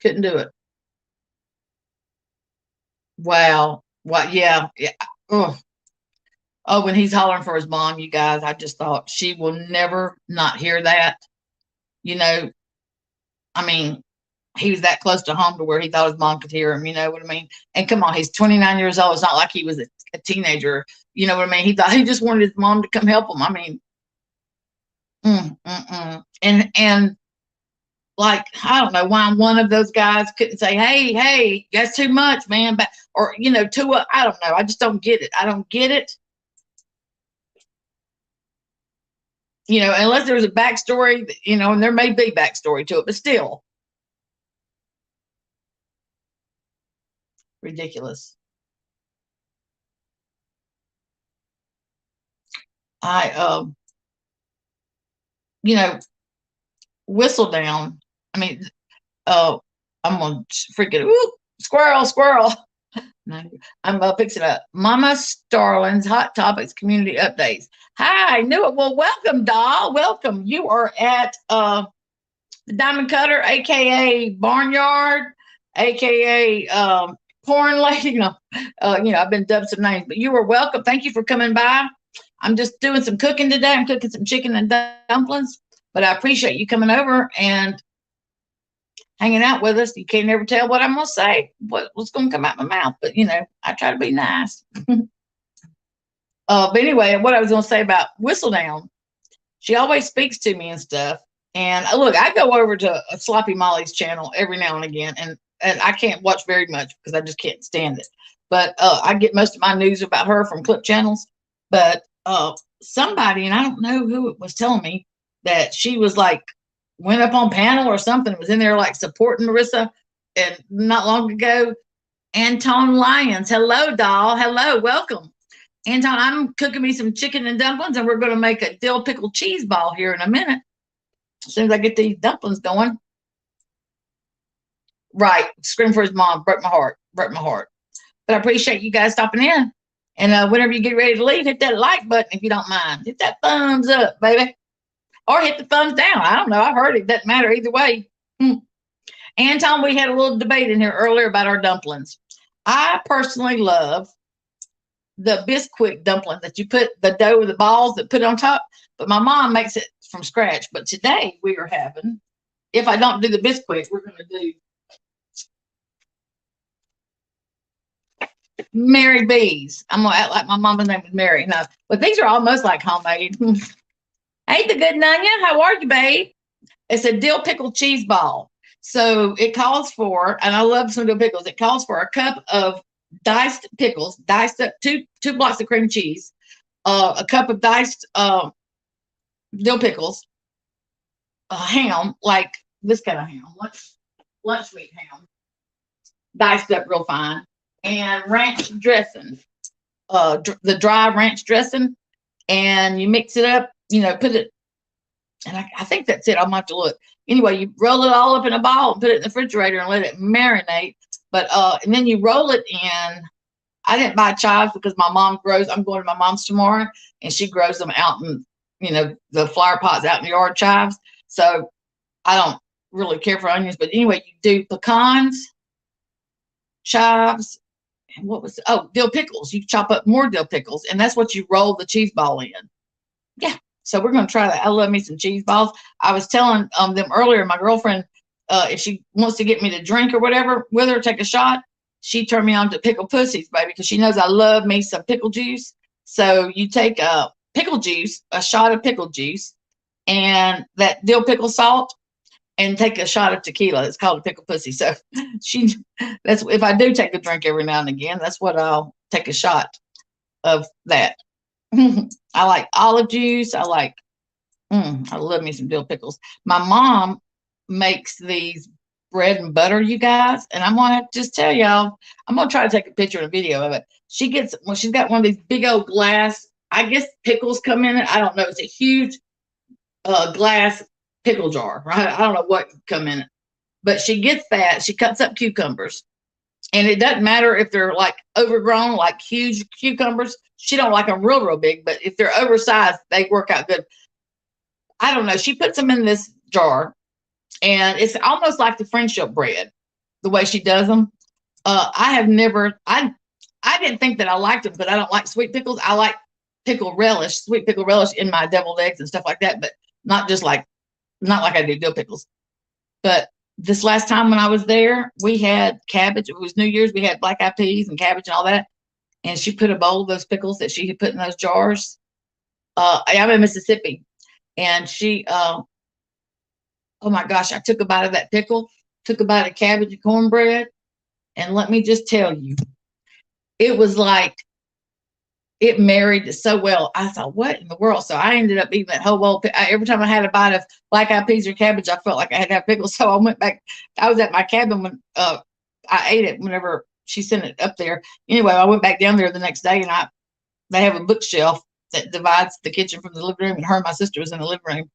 Couldn't do it. Wow. What? Yeah. Yeah. Oh. Oh, when he's hollering for his mom, you guys, I just thought she will never not hear that. You know, I mean, he was that close to home to where he thought his mom could hear him. You know what I mean? And come on, he's 29 years old. It's not like he was a teenager. You know what I mean? He thought he just wanted his mom to come help him. I mean, and like I don't know why one of those guys couldn't say, "Hey, that's too much, man," but or you know, I don't know. I just don't get it. I don't get it. You know, unless there's a backstory, you know, and there may be backstory to it, but still ridiculous. I you know, whistle down. I mean, uh, I'm gonna freaking squirrel. No, I'm fixing up. Mama Starling's Hot Topics Community Updates. Hi, knew it. Well, welcome, doll. Welcome. You are at the Diamond Cutter, aka Barnyard, aka Porn Lady. I've been dubbed some names, but you are welcome. Thank you for coming by. I'm just doing some cooking today. I'm cooking some chicken and dumplings, but I appreciate you coming over and hanging out with us. You can't never tell what I'm gonna say, what's gonna come out my mouth, but I try to be nice. But anyway, what I was gonna say about Whistledown, she always speaks to me and stuff. And look, I go over to Sloppy Molly's channel every now and again, and I can't watch very much because I just can't stand it. But I get most of my news about her from clip channels. But somebody, and I don't know who it was, telling me that she was like went up on panel or something, was in there like supporting Marissa, and not long ago. Anton Lyons, hello, doll, hello, welcome. Anton, I'm cooking me some chicken and dumplings, and we're going to make a dill pickle cheese ball here in a minute. As soon as I get these dumplings going. Right, scream for his mom, broke my heart. But I appreciate you guys stopping in. And whenever you get ready to leave, hit that like button if you don't mind. Hit that thumbs up, baby. Or hit the thumbs down. I don't know. I've heard it. Doesn't matter either way. Anton, we had a little debate in here earlier about our dumplings. I personally love the Bisquick dumpling that you put the dough with the balls that put on top. But my mom makes it from scratch. But today we are having, if I don't do the Bisquick, we're going to do Mary B's. I'm going to act like my mama's name is Mary. No, but these are almost like homemade. Hey, the good Nunya, how are you, babe? It's a dill pickle cheese ball. So it calls for, and I love some dill pickles, it calls for a cup of diced pickles, diced up two blocks of cream cheese, a cup of diced dill pickles, ham, like this kind of ham, lunch meat ham, diced up real fine, and ranch dressing, the dry ranch dressing, and you mix it up, put it, and I think that's it. I'm gonna have to look. Anyway, you roll it all up in a ball and put it in the refrigerator and let it marinate. But and then you roll it in. I didn't buy chives because my mom grows. I'm going to my mom's tomorrow, and she grows them out in, the flower pots out in the yard, chives. So I don't really care for onions. But anyway, you do pecans, chives, and dill pickles. You chop up more dill pickles, and that's what you roll the cheese ball in. Yeah. So we're going to try that. I love me some cheese balls. I was telling them earlier, my girlfriend, if she wants to get me to drink or whatever with her, take a shot, she turned me on to pickle pussies, baby, because she knows I love me some pickle juice. So you take pickle juice, a shot of pickle juice, and that dill pickle salt, and take a shot of tequila. It's called a pickle pussy. So that's if I do take a drink every now and again, that's what I'll take a shot of that. I like olive juice. I love me some dill pickles. My mom makes these bread and butter, you guys, and I'm gonna just tell y'all, I'm gonna try to take a picture and a video of it. She's got one of these big old glass, I guess pickles come in it. I don't know. It's a huge glass pickle jar, right? I don't know what come in it, but she gets that. She cuts up cucumbers. And it doesn't matter if they're like overgrown, like huge cucumbers. She don't like them real big, but if they're oversized, they work out good. I don't know. She puts them in this jar, and it's almost like the friendship bread, the way she does them. I didn't think that I liked them, but I don't like sweet pickles. I like sweet pickle relish in my deviled eggs and stuff like that, but not like I do dill pickles. But this last time when I was there, we had cabbage. It was New Year's. We had black eyed peas and cabbage and all that. And she put a bowl of those pickles that she had put in those jars. I'm in Mississippi. And she, oh my gosh, I took a bite of that pickle, took a bite of cabbage and cornbread. And let me just tell you, it was like, it married so well. I thought, what in the world? So I ended up eating that whole bowl. Every time I had a bite of black eyed peas or cabbage, I felt like I had to have pickles. So I went back. I was at my cabin when I ate it whenever she sent it up there. Anyway, I went back down there the next day, and they have a bookshelf that divides the kitchen from the living room, and her and my sister was in the living room.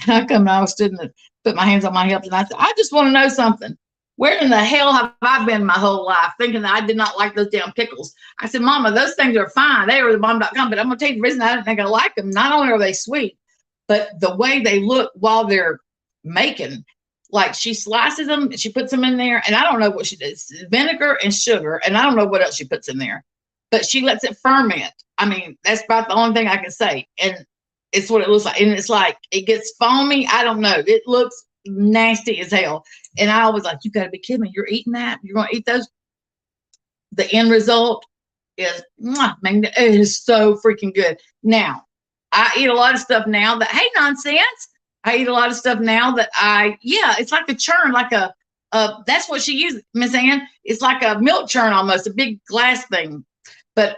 And I was stood and put my hands on my hips, and I said, I just want to know something. where in the hell have I been my whole life thinking that I did not like those damn pickles? I said, Mama, those things are fine. They were the bomb.com, but I'm going to tell you the reason I didn't think I liked them. Not only are they sweet, but the way they look while they're making, like she slices them, she puts them in there, and I don't know what she does, vinegar and sugar, and I don't know what else she puts in there, but she lets it ferment. I mean, that's about the only thing I can say. And it's what it looks like. And it's like, it gets foamy. I don't know. It looks nasty as hell. And I was like, you got to be kidding me. You're eating that? You're going to eat those? The end result is, man, it is so freaking good. Now, I eat a lot of stuff now that, hey, nonsense. I eat a lot of stuff now that it's like a churn, like that's what she used, Miss Ann. It's like a milk churn almost, a big glass thing. But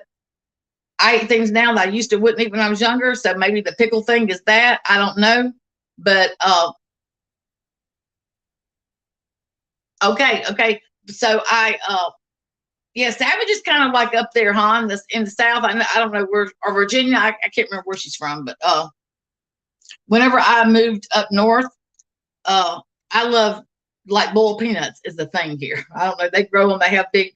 I eat things now that I used to wouldn't eat when I was younger. So maybe the pickle thing is that. I don't know. But okay. So Savage is kind of like up there, huh? In the South. I don't know where, or Virginia. I can't remember where she's from, but whenever I moved up north, I love, like, boiled peanuts is the thing here. I don't know. They grow them. They have big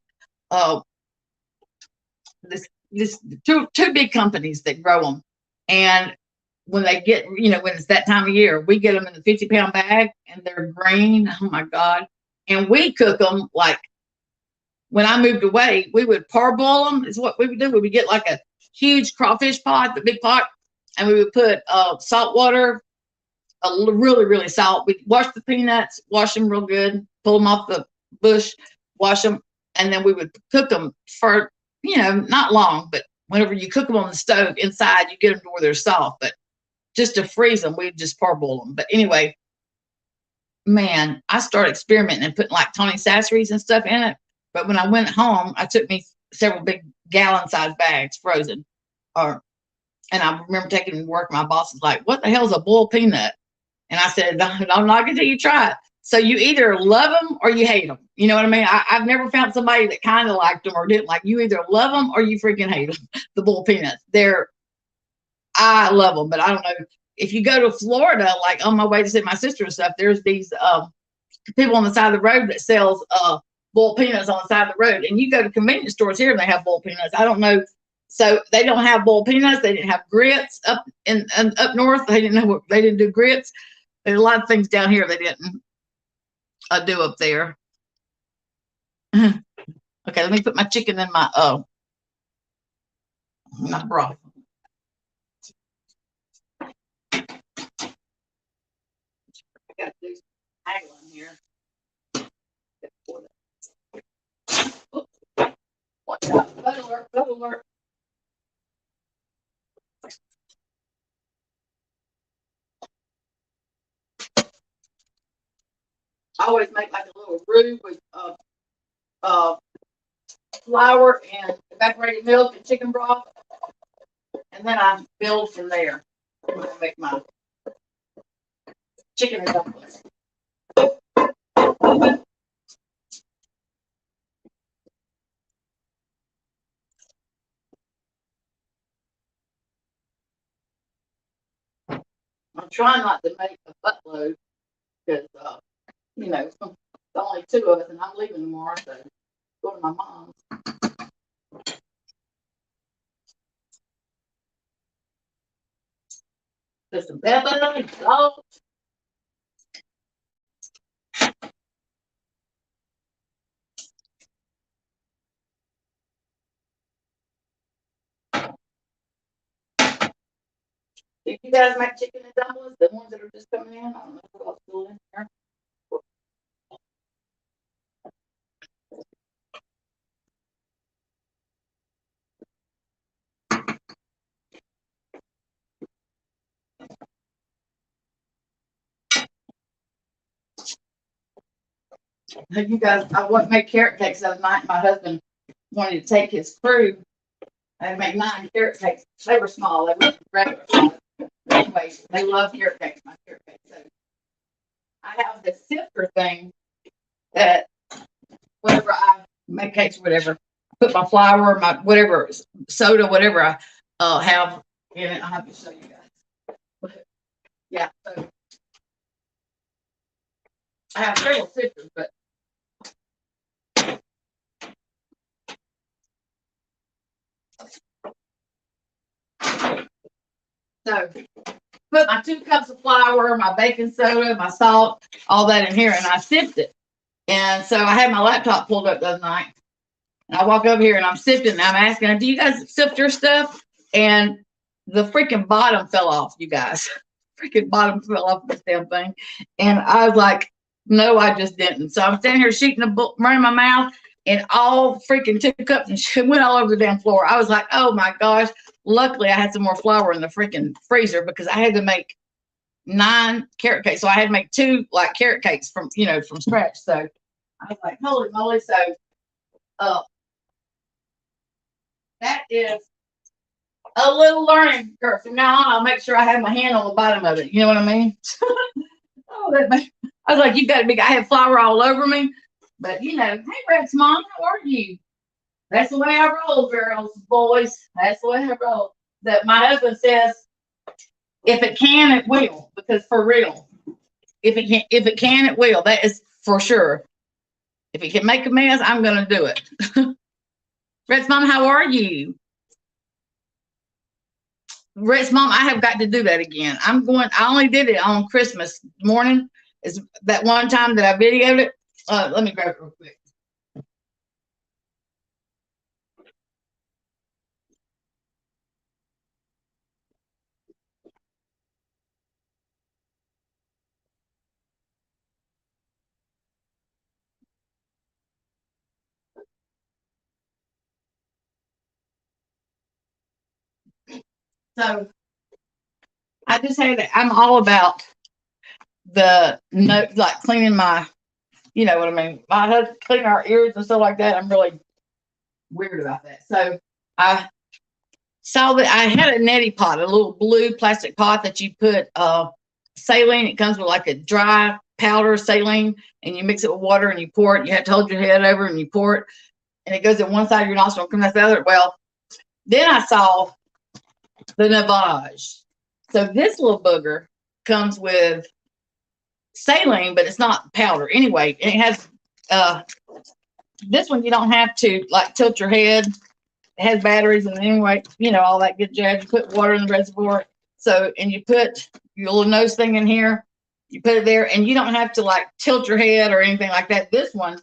this two big companies that grow them, and when they get, when it's that time of year, we get them in the 50-pound bag, and they're green. Oh my God. And we cook them like, when I moved away, we would parboil them is what we would do. We would get like a huge crawfish pot, the big pot, and we would put salt water, really, really salt. We'd wash the peanuts, wash them real good, pull them off the bush, wash them, and then we would cook them for, not long, but whenever you cook them on the stove inside, you get them to where they're soft. But just to freeze them, we'd just parboil them. But anyway, man, I started experimenting and putting like Tony Sasseries and stuff in it. But when I went home, I took me several big gallon-sized bags, frozen. And I remember taking to work. My boss was like, "What the hell is a boiled peanut?" And I said, "I'm not going to tell you try it." So you either love them or you hate them. You know what I mean? I've never found somebody that kind of liked them or didn't like. You either love them or you freaking hate them. The boiled peanuts. I love them, but I don't know. If you go to Florida, like on my way to see my sister and stuff, there's these people on the side of the road that sells boiled peanuts on the side of the road. And you go to convenience stores here and they have boiled peanuts. I don't know. So they don't have boiled peanuts. They didn't have grits up north. They didn't do grits. There's a lot of things down here they didn't do up there. Okay, let me put my chicken in my broth. I got to do some haggling here. Watch out! Blood alert! Blood alert! I always make like a little roux with flour and evaporated milk and chicken broth, and then I build from there. I'm gonna make my chicken and dumplings. I'm trying not to make a buttload because there's only two of us, and I'm leaving tomorrow, so go to my mom's. There's some pepper and salt. Did you guys make chicken and dumplings? The ones that are just coming in? I don't know if I'll still in there. You guys, I wouldn't make carrot cakes the other night. My husband wanted to take his crew and make 9 carrot cakes. They were small. They weren't regular size. Anyway, they love carrot cakes, my carrot cakes. So I have this sifter thing that whenever I make cakes, whatever, I put my flour, my whatever, soda, whatever I have in it. I'll have to show you guys. But, yeah, so I have several sifters, but So put my 2 cups of flour, my baking soda, my salt, all that in here, and I sipped it. And so I had my laptop pulled up the other night. And I walk over here and I'm sifting. And I'm asking, do you guys sift your stuff? And the freaking bottom fell off, you guys. Freaking bottom fell off this damn thing. And I was like, no, I just didn't. So I'm standing here shooting a book right in my mouth, and all freaking 2 cups and shit went all over the damn floor. I was like, oh my gosh. Luckily, I had some more flour in the freaking freezer because I had to make 9 carrot cakes. So I had to make 2 like carrot cakes from, from scratch. So I was like, holy moly. So that is a little learning curve. From now on, I'll make sure I have my hand on the bottom of it. You know what I mean? I was like, you got to be, I have flour all over me. But, hey, Rex, Mom, how are you? That's the way I roll, girls, boys. That's the way I roll. That my husband says, if it can, it will. Because for real, if it can, it will. That is for sure. If it can make a mess, I'm going to do it. Rex, Mom, how are you? Rex, Mom, I have got to do that again. I only did it on Christmas morning. Is that one time that I videoed it? Let me grab it real quick. So I just had it. I'm all about the like cleaning my, you know what I mean? My husband cleaning our ears and stuff like that. I'm really weird about that. So I saw that I had a neti pot, a little blue plastic pot that you put saline. It comes with like a dry powder saline, and you mix it with water and you pour it. You have to hold your head over and you pour it, and it goes in one side of your nostril and comes out the other. Well, then I saw the Navage. So this little booger comes with saline, but it's not powder. Anyway, it has this one you don't have to like tilt your head. It has batteries, and anyway, all that good jazz. You put water in the reservoir. So, and you put your little nose thing in here. You put it there, and you don't have to like tilt your head or anything like that. This one,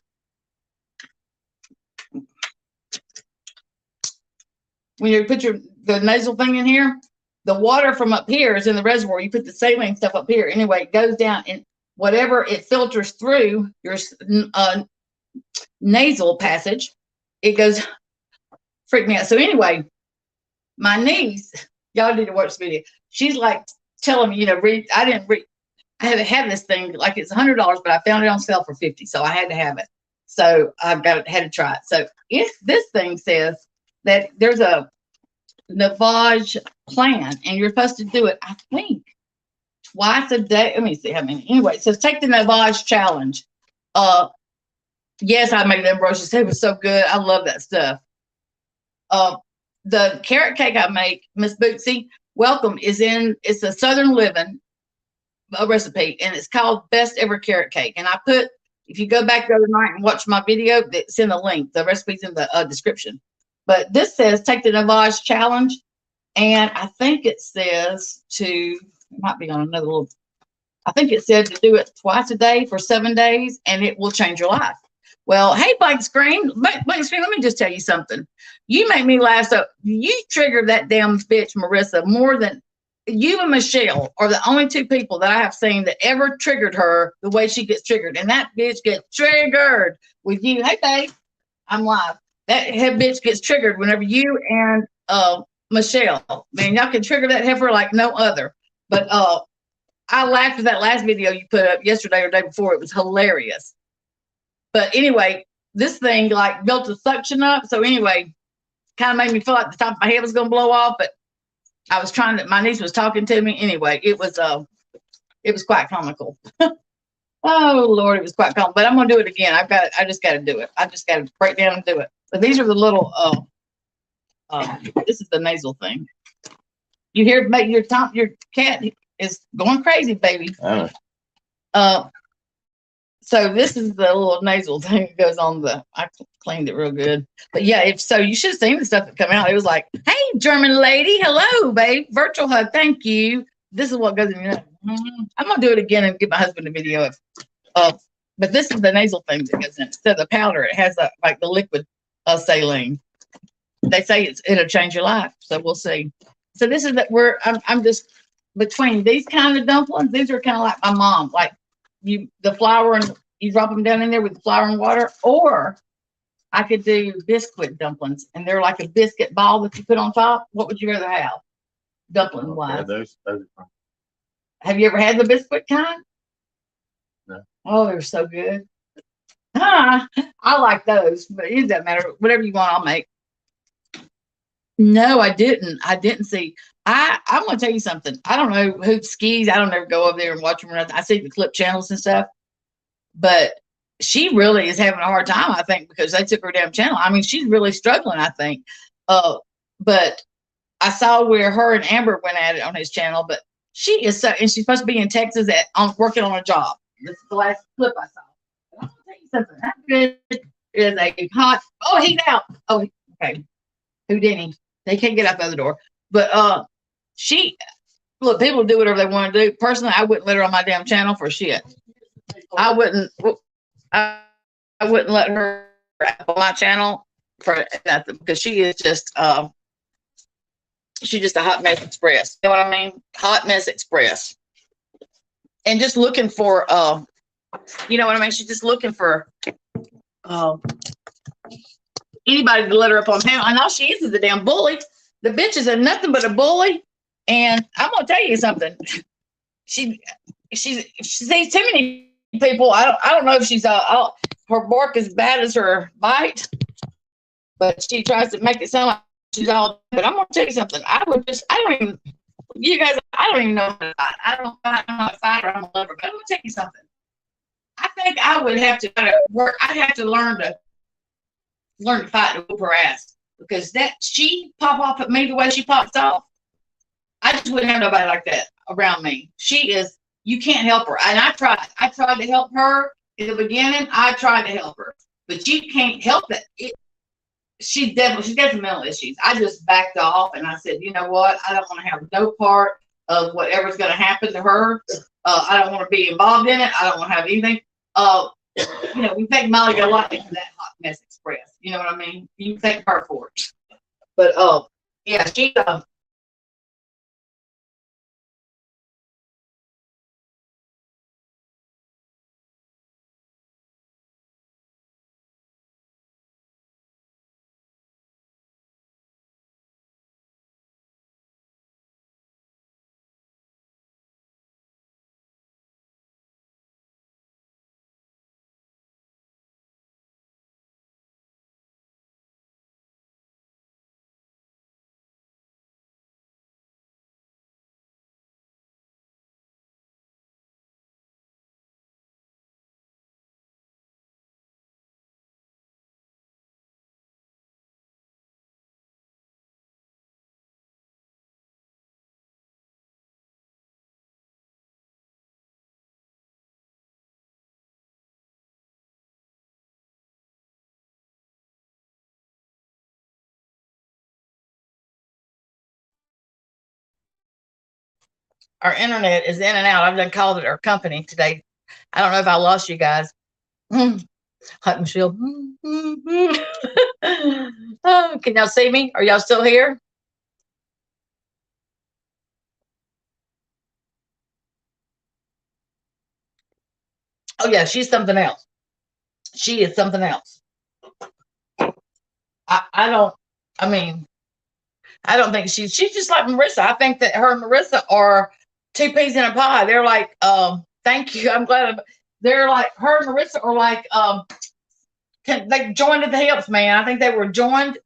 when you put the nasal thing in here, the water from up here is in the reservoir. You put the saline stuff up here. Anyway, it goes down, and whatever it filters through your nasal passage, it goes. Freak me out. So anyway, my niece, y'all need to watch this video. She's like telling me, read. I didn't read. I had to have this thing. Like it's $100, but I found it on sale for $50, so I had to have it. So I've had to try it. So if this thing says that there's a Navage plan, and you're supposed to do it, I think twice a day. Let me see how many. Anyway, it says take the Navage challenge. Yes, I made them brochures. It was so good. I love that stuff. The carrot cake I make, Miss Bootsy, welcome, it's a Southern Living recipe, and it's called Best Ever Carrot Cake. And if you go back the other night and watch my video, it's in the link. The recipe's in the description. But this says take the Navage challenge, and I think it says it might be on another little. I think it said to do it twice a day for 7 days, and it will change your life. Well, hey, Blank Screen, let me just tell you something. You make me laugh. So you triggered that damn bitch, Marissa, more than you and Michelle are the only 2 people that I have seen that ever triggered her the way she gets triggered. And that bitch gets triggered with you. Hey, babe, I'm live. That head bitch gets triggered whenever you and Michelle, man, y'all can trigger that heifer like no other. But I laughed at that last video you put up yesterday or day before. It was hilarious. But anyway, this thing like built a suction up. So anyway, kind of made me feel like the top of my head was going to blow off. But I was my niece was talking to me. Anyway, it was quite comical. Oh Lord, it was quite comical. But I'm going to do it again. I just got to do it. I just got to break down and do it. But these are the little, this is the nasal thing. You hear, your cat is going crazy, baby. So this is the little nasal thing that goes on the. I cleaned it real good, but yeah. If so, you should have seen the stuff that come out. It was like, "Hey, German lady, hello, babe, virtual hug, thank you." This is what goes in your nose. I'm gonna do it again and give my husband a video of. But this is the nasal thing that goes in. Instead of the powder, it has like the liquid saline. They say it'll change your life. So we'll see. So this is that I'm just between these kind of dumplings. These are kind of like my mom, like the flour and you drop them down in there with the flour and water, or I could do biscuit dumplings, and they're like a biscuit ball that you put on top. What would you rather have, dumpling wise? Those are fun. Have you ever had the biscuit kind? No. Oh, they're so good. I like those, but it doesn't matter. Whatever you want, I'll make. No, I didn't. I didn't see. I'm gonna tell you something. I don't know who skis. I don't ever go over there and watch them run. I see the clip channels and stuff, but she really is having a hard time. I think because they took her damn channel. I mean, she's really struggling. I think. But I saw where her and Amber went at it on his channel. But she is so, and she's supposed to be in Texas working on a job. This is the last clip I saw. But I'm gonna tell you something. That good is a hot. Oh, he's out. Oh, okay. Houdini. They can't get out the other door. But she look, people do whatever they want to do. Personally, I wouldn't let her on my damn channel for shit. I wouldn't I wouldn't let her on my channel for nothing because she is just she's just a hot mess express. You know what I mean? Hot mess express. And just looking for you know what I mean? She's just looking for anybody to let her up on panel. And all she is a damn bully. The bitch is nothing but a bully. And I'm gonna tell you something. She sees too many people. I don't know if she's her bark as bad as her bite, but she tries to make it sound like she's all. But I'm gonna tell you something. I don't even. You guys, I don't even know. I don't. I'm not a fighter. I'm a lover. But I'm gonna tell you something. I think I would have to work. I'd have to learn to fight to whoop her ass because that she pop off at me the way she pops off. I just wouldn't have nobody like that around me. She is. You can't help her. And I tried. I tried to help her in the beginning. I tried to help her, but you can't help it. She's got some mental issues. I just backed off and I said, you know what? I don't want to have no part of whatever's going to happen to her. I don't want to be involved in it. I don't want to have anything. You know, we thank Molly got a lot into that hot mess express. You know what I mean? You thank her for it. But yeah, she our internet is in and out. I've done called it our company today. I don't know if I lost you guys. Hot Michelle. Oh, can y'all see me? Are y'all still here? Oh yeah, she's something else. She is something else. I don't. I mean, I don't think she's just like Marissa. I think that her and Marissa are two peas in a pod. They're like, thank you. I'm glad. They're like her and Marissa are like, they joined at the hips, man. I think they were joined.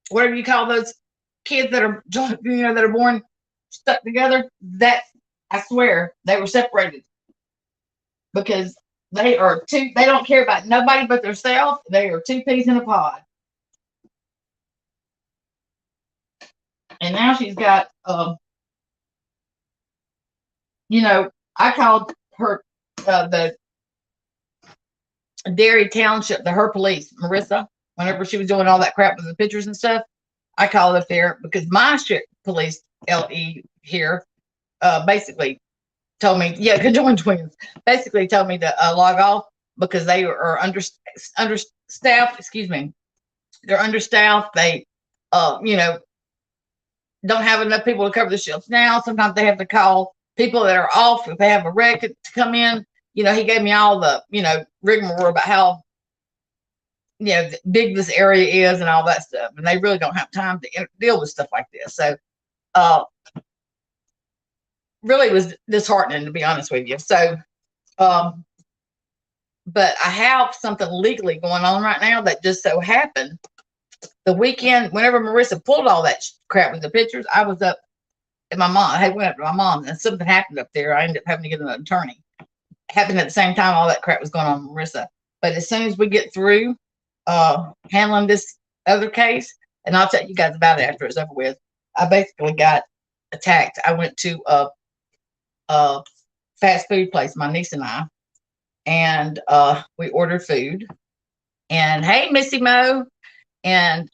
Whatever you call those kids that are joined, you know, that are born stuck together. That I swear they were separated because they are two. They don't care about nobody but themselves. They are two peas in a pod. And now she's got, you know, I called her the Dairy Township, her police, Marissa, whenever she was doing all that crap with the pictures and stuff, I called up there because my police LE here basically told me, yeah, conjoined twins, basically told me to log off because they are understaffed. Excuse me, they're understaffed. They, don't have enough people to cover the shifts now. Sometimes they have to call people that are off if they have a wreck to come in. He gave me all the, rigmarole about how, big this area is and all that stuff. And they really don't have time to deal with stuff like this. So, really was disheartening, to be honest with you. So, but I have something legally going on right now that just so happened the weekend, whenever Marissa pulled all that crap with the pictures, I was up at my mom. I went up to my mom and something happened up there. I ended up having to get an attorney. Happened at the same time all that crap was going on with Marissa. But as soon as we get through handling this other case, and I'll tell you guys about it after it's over with, I basically got attacked. I went to a fast food place, my niece and I, and we ordered food. And hey, Missy Mo. And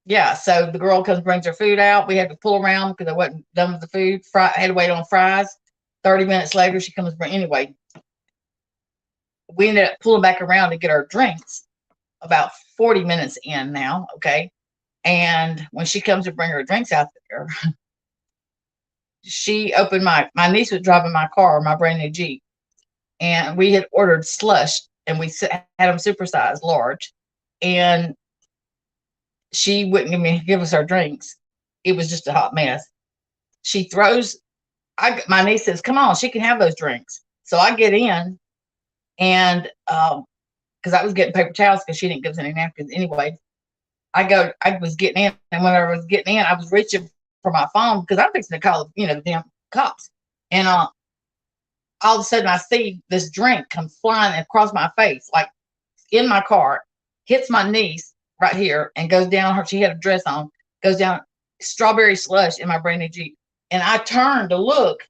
yeah, so the girl comes, brings her food out. We had to pull around because I wasn't done with the food. I had to wait on fries. 30 minutes later, she comes, anyway. We ended up pulling back around to get our drinks about 40 minutes in now, okay? And when she comes to bring her drinks out there, she opened my niece was driving my car, my brand new Jeep, and we had ordered slush, and we had them supersized, large, and she wouldn't give us our drinks. It was just a hot mess. She throws, my niece says, come on, she can have those drinks. So I get in, and because I was getting paper towels because she didn't give us any napkins anyway. I was getting in, and when I was getting in, I was reaching for my phone because I'm fixing to call, the damn cops. And all of a sudden I see this drink come flying across my face, like in my car, hits my niece right here and goes down she had a dress on, goes down, strawberry slush in my brand new Jeep. And I turned to look,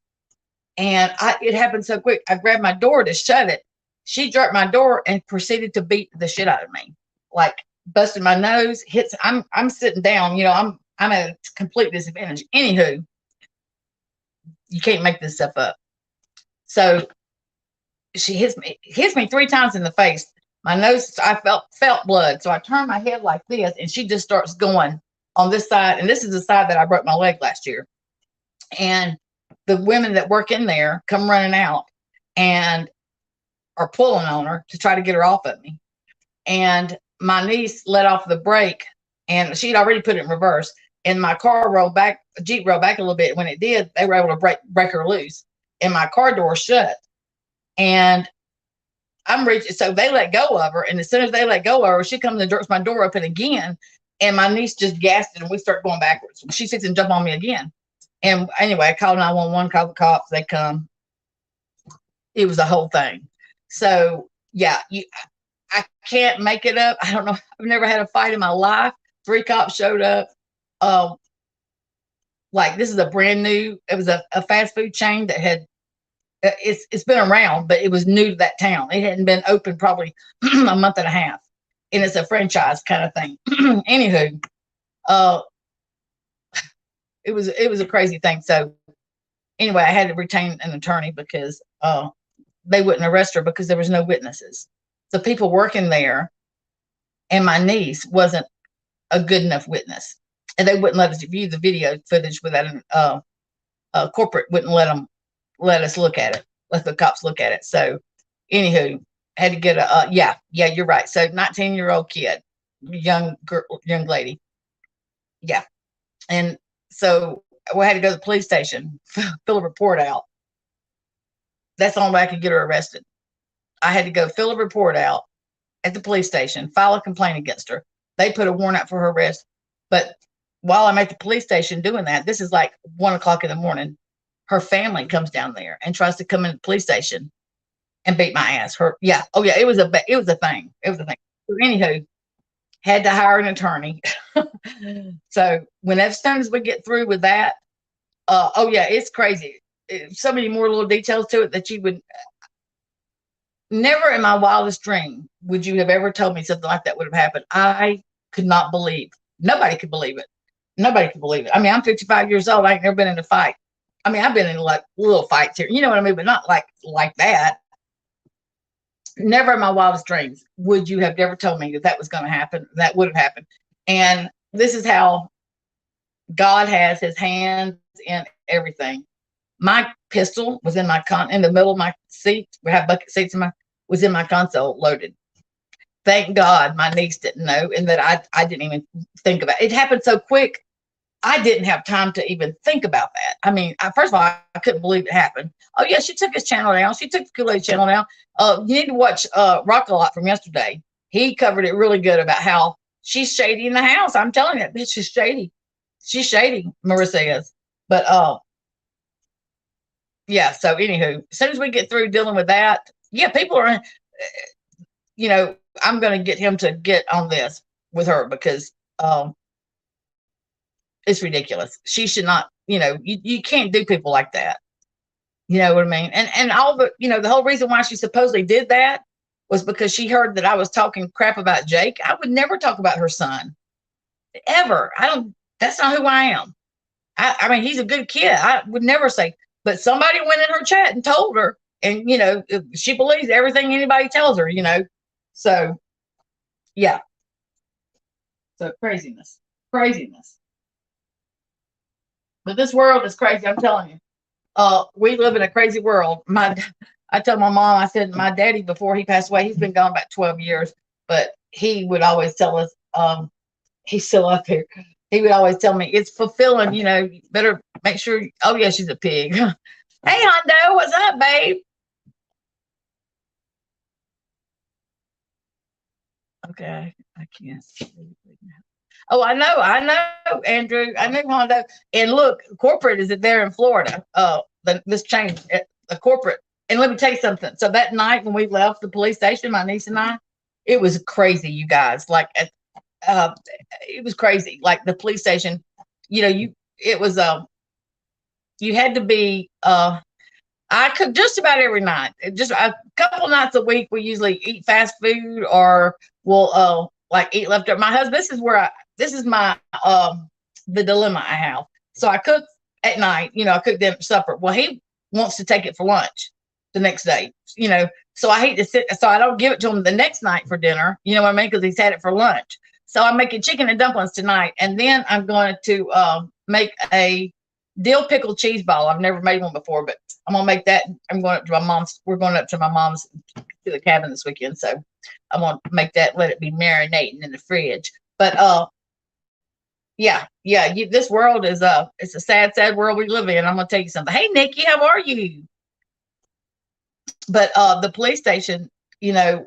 and it happened so quick. I grabbed my door to shut it. She jerked my door and proceeded to beat the shit out of me, like busted my nose, hits. I'm sitting down, I'm at a complete disadvantage. Anywho, you can't make this stuff up. So she hits me 3 times in the face. My nose, I felt blood. So I turned my head like this, and she just starts going on this side. And this is the side that I broke my leg last year. And the women that work in there come running out and are pulling on her to try to get her off of me. And my niece let off the brake, and she'd already put it in reverse. And my car rolled back, Jeep rolled back a little bit. When it did, they were able to break her loose. And my car door shut. And I'm reaching, so they let go of her. And as soon as they let go of her, she comes and jerks my door open again. And my niece just gasped it, and we start going backwards. She sits and jump on me again. And anyway, I called 911, called the cops. They come. It was a whole thing. So yeah, I can't make it up. I don't know. I've never had a fight in my life. 3 cops showed up. Like this is a brand new. It was a fast food chain that had. It's been around, but it was new to that town. It hadn't been open probably a month and a half, and it's a franchise kind of thing. Anywho, it was a crazy thing. So anyway, I had to retain an attorney because they wouldn't arrest her because there was no witnesses. The people working there and my niece wasn't a good enough witness, and they wouldn't let us view the video footage without corporate wouldn't let us look at it, let the cops look at it. So anywho, had to get yeah, you're right. So 19-year-old kid, young lady. Yeah. And so we had to go to the police station, fill a report out. That's the only way I could get her arrested. I had to go fill a report out at the police station, file a complaint against her. They put a warrant out for her arrest. But while I'm at the police station doing that, this is like 1 o'clock in the morning. Her family comes down there and tries to come in the police station and beat my ass. It was a thing. It was a thing. So anywho, had to hire an attorney. So as soon as we get through with that, it's crazy. so many more little details to it that you would never in my wildest dream would you have ever told me something like that would have happened. I could not believe. Nobody could believe it. Nobody could believe it. I mean, I'm 55 years old. I ain't never been in a fight. I mean, I've been in like little fights here. You know what I mean? But not like that. Never in my wildest dreams would you have ever told me that that was going to happen. That would have happened. And this is how God has his hands in everything. My pistol was in my in the middle of my seat. We have bucket seats was in my console loaded. Thank God my niece didn't know, and that I didn't even think about it. It happened so quick. I didn't have time to even think about that. I mean, first of all, I couldn't believe it happened. Oh yeah, she took his channel down. She took the Kool-Aid channel down. You need to watch Rock a Lot from yesterday. He covered it really good about how she's shady in the house. I'm telling you, that bitch is shady. She's shady, Marissa is. But yeah, so anywho, as soon as we get through dealing with that, yeah, people are, you know, I'm going to get him to get on this with her because it's ridiculous. She should not, you know, you can't do people like that. You know what I mean? And all the, you know, the whole reason why she supposedly did that was because she heard that I was talking crap about Jake. I would never talk about her son. Ever. That's not who I am. I mean, he's a good kid. I would never say, but somebody went in her chat and told her, and, you know, she believes everything anybody tells her, you know? So, yeah. So craziness. But this world is crazy. I'm telling you, we live in a crazy world. I tell my mom, I said, my daddy, before he passed away, he's been gone about 12 years, but he would always tell us, he's still up here. He would always tell me it's fulfilling, you know, you better make sure. Oh yeah, she's a pig. Hey Hondo, what's up, babe? Okay, I can't. Oh, I know, Andrew. I know Hondo. And look, corporate is there in Florida. This chain, the corporate. And let me tell you something. So that night when we left the police station, my niece and I, it was crazy, you guys. Like, it was crazy. Like the police station, you know, it was you had to be. I cook just about every night. Just a couple nights a week. We usually eat fast food or we'll like eat leftover. My husband, this is my the dilemma I have. So I cook at night, you know, I cook them supper. Well, he wants to take it for lunch the next day, you know. So I hate to so I don't give it to him the next night for dinner, you know what I mean? Because he's had it for lunch. So I'm making chicken and dumplings tonight, and then I'm going to make a dill pickle cheese ball. I've never made one before, but I'm gonna make that. I'm going up to my mom's. We're going up to my mom's to the cabin this weekend, so I'm gonna make that. Let it be marinating in the fridge. But yeah. This world is it's a sad world we live in. I'm gonna tell you something. Hey Nikki, how are you? But the police station, you know,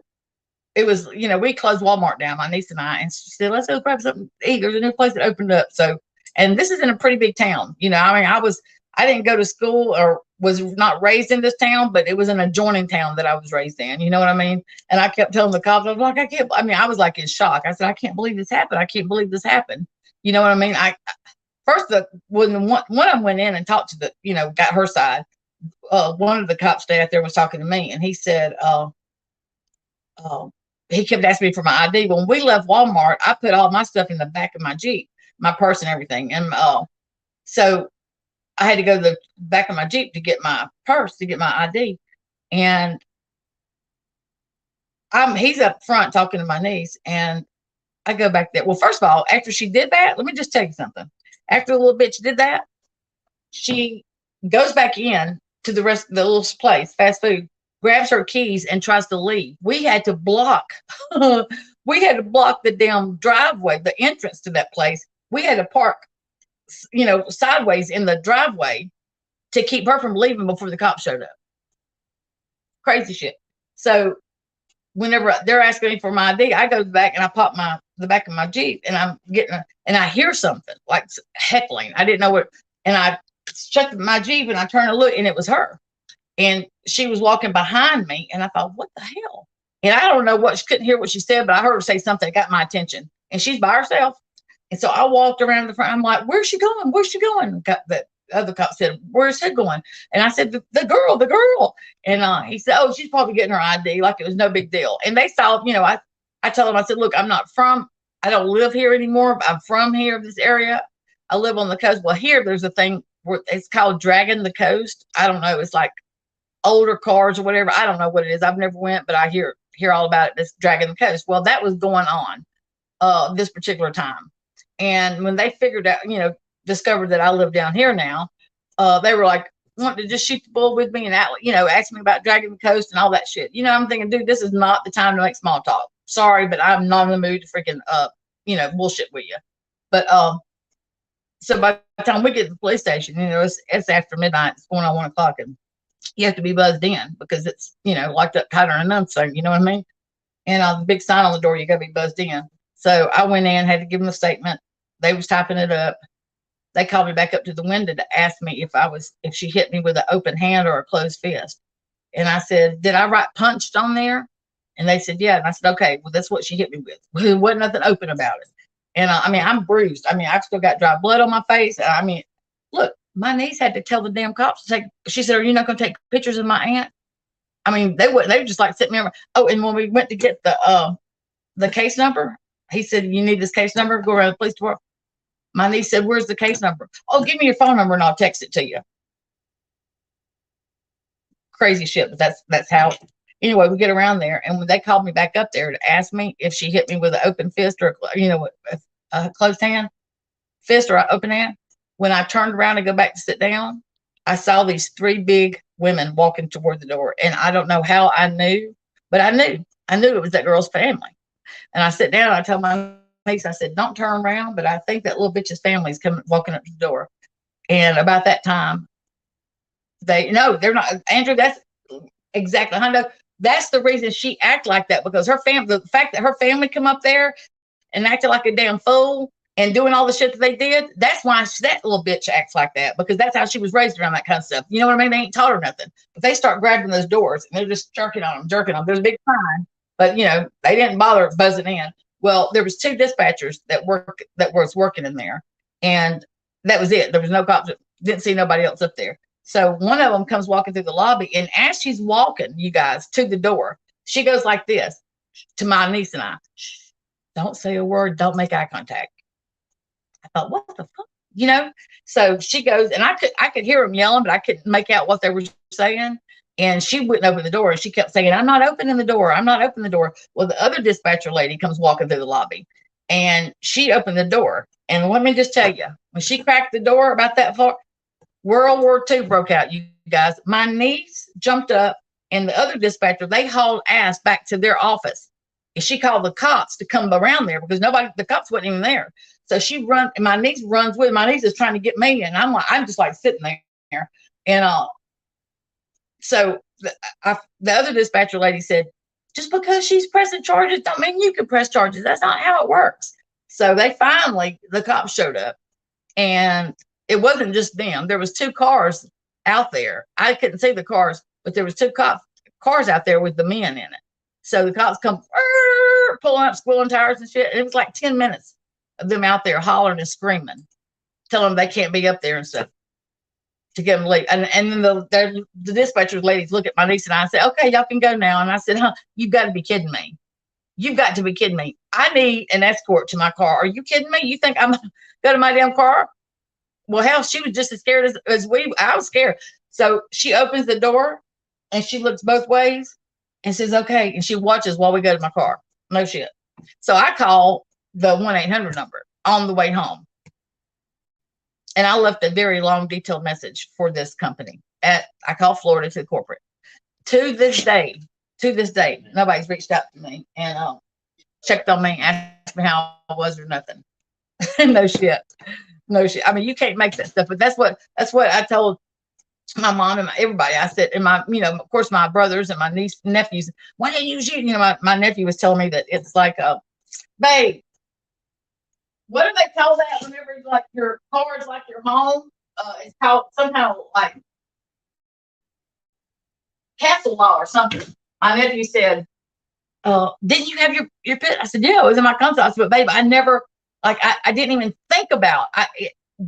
it was, you know, we closed Walmart down, my niece and I, and she said, let's go grab something to eat. There's a new place that opened up. So, and this is in a pretty big town. You know, I mean, I didn't go to school or was not raised in this town, but it was an adjoining town that I was raised in. You know what I mean? And I kept telling the cops, I was like, I was like in shock. I said, I can't believe this happened. I can't believe this happened. You know what I mean? When one of them went in and talked to the, you know, got her side, one of the cops stayed out there was talking to me, and he said, he kept asking me for my ID. When we left Walmart, I put all my stuff in the back of my Jeep, my purse and everything. And so I had to go to the back of my Jeep to get my purse, to get my ID. And he's up front talking to my niece, and I go back there. Well, first of all, after she did that, let me just tell you something. After the little bitch did that, she goes back in to the rest of the little place, fast food, grabs her keys and tries to leave. We had to block the damn driveway, the entrance to that place. We had to park, you know, sideways in the driveway to keep her from leaving before the cops showed up. Crazy shit. So whenever they're asking me for my ID, I go back and I pop the back of my Jeep, and I'm and I hear something like heckling. I didn't know what, and I shut my Jeep and I turned to look, and it was her. And she was walking behind me, and I thought, what the hell? And I don't know couldn't hear what she said, but I heard her say something that got my attention. And she's by herself. And so I walked around the front. I'm like, where's she going? Where's she going? other cop said, "Where's he going?" And I said, the girl, the girl." And he said, "Oh, she's probably getting her ID, like it was no big deal." And they saw, I told them, I said, "Look, I don't live here anymore, but I'm from here, this area. I live on the coast." Well, here there's a thing where it's called Dragging the Coast. I don't know. It's like older cars or whatever. I don't know what it is. I've never went, but I hear all about it. This Dragging the Coast. Well, that was going on this particular time. And when they figured out, discovered that I live down here now, they were like, wanting to just shoot the bull with me and, ask me about Dragging the Coast and all that shit. I'm thinking, dude, this is not the time to make small talk. Sorry, but I'm not in the mood to freaking, bullshit with you. But, so by the time we get to the police station, it's after midnight, it's going on 1 o'clock, and you have to be buzzed in because it's, locked up tighter than a nun thing, you know what I mean? And the big sign on the door, you got to be buzzed in. So I went in, had to give them a statement. They was typing it up. They called me back up to the window to ask me if she hit me with an open hand or a closed fist. And I said, "Did I write punched on there?" And they said, "Yeah." And I said, "Okay, well, that's what she hit me with. There wasn't nothing open about it." And I'm bruised. I've still got dry blood on my face. Look, my niece had to tell the damn cops to she said, "Are you not going to take pictures of my aunt?" They were just like sitting there. Oh, and when we went to get the case number, he said, "You need this case number, go around the police department." My niece said, "Where's the case number?" "Oh, give me your phone number and I'll text it to you." Crazy shit, but that's how. Anyway, we get around there, and when they called me back up there to ask me if she hit me with an open fist or a closed hand, fist or an open hand, when I turned around to go back to sit down, I saw these 3 big women walking toward the door, and I don't know how I knew, but I knew it was that girl's family. And I sit down, I tell my niece, I said, "Don't turn around, but I think that little bitch's family is coming, walking up to the door." And about that time, they're not, Andrew, that's exactly, Hondo, that's the reason she acted like that, because her family, the fact that her family come up there and acted like a damn fool and doing all the shit that they did, that's why that little bitch acts like that, because that's how she was raised around that kind of stuff. You know what I mean? They ain't taught her nothing. But they start grabbing those doors and they're just jerking on them. There's a big sign, but they didn't bother buzzing in. Well, there was 2 dispatchers that was working in there, and that was it. There was no cops. Didn't see nobody else up there. So one of them comes walking through the lobby, and as she's walking, you guys, to the door, she goes like this to my niece and I. "Shh, don't say a word. Don't make eye contact." I thought, what the fuck? So she goes, and I could hear them yelling, but I couldn't make out what they were saying. And she wouldn't open the door. And she kept saying, "I'm not opening the door. I'm not opening the door." Well, the other dispatcher lady comes walking through the lobby, and she opened the door. And let me just tell you, when she cracked the door about that far, World War II broke out, you guys. My niece jumped up, and the other dispatcher, they hauled ass back to their office. And she called the cops to come around there because the cops wasn't even there. So she runs, and my niece runs with. My niece is trying to get me, and I'm just like sitting there. And so the other dispatcher lady said, "Just because she's pressing charges don't mean you can press charges. That's not how it works." So the cops showed up, and it wasn't just them. There was 2 cars out there. I couldn't see the cars, but there was 2 cars out there with the men in it. So the cops come pulling up, squealing tires and shit. And it was like 10 minutes of them out there hollering and screaming, telling them they can't be up there and stuff to get them leave. And then the dispatcher ladies look at my niece and I say, "Okay, y'all can go now." And I said, "You've got to be kidding me. You've got to be kidding me. I need an escort to my car. Are you kidding me? You think I'm go to my damn car?" Well, hell, she was just as scared as I was scared. So she opens the door and she looks both ways and says, "Okay." And she watches while we go to my car. No shit. So I call the 1-800 number on the way home. And I left a very long, detailed message for this company. I called Florida to the corporate. To this day, nobody's reached out to me and checked on me, asked me how I was or nothing. No shit. You can't make that stuff, but that's what I told my mom and everybody. I said, and of course, my brothers and my nephews, "Why don't you shoot?" My nephew was telling me that it's like, "Babe, what do they call that whenever like your car is like your home? It's called somehow like castle law or something." My nephew said, "Didn't you have your pit?" I said, "Yeah, it was in my console." I said, "But babe, I never, I didn't even think about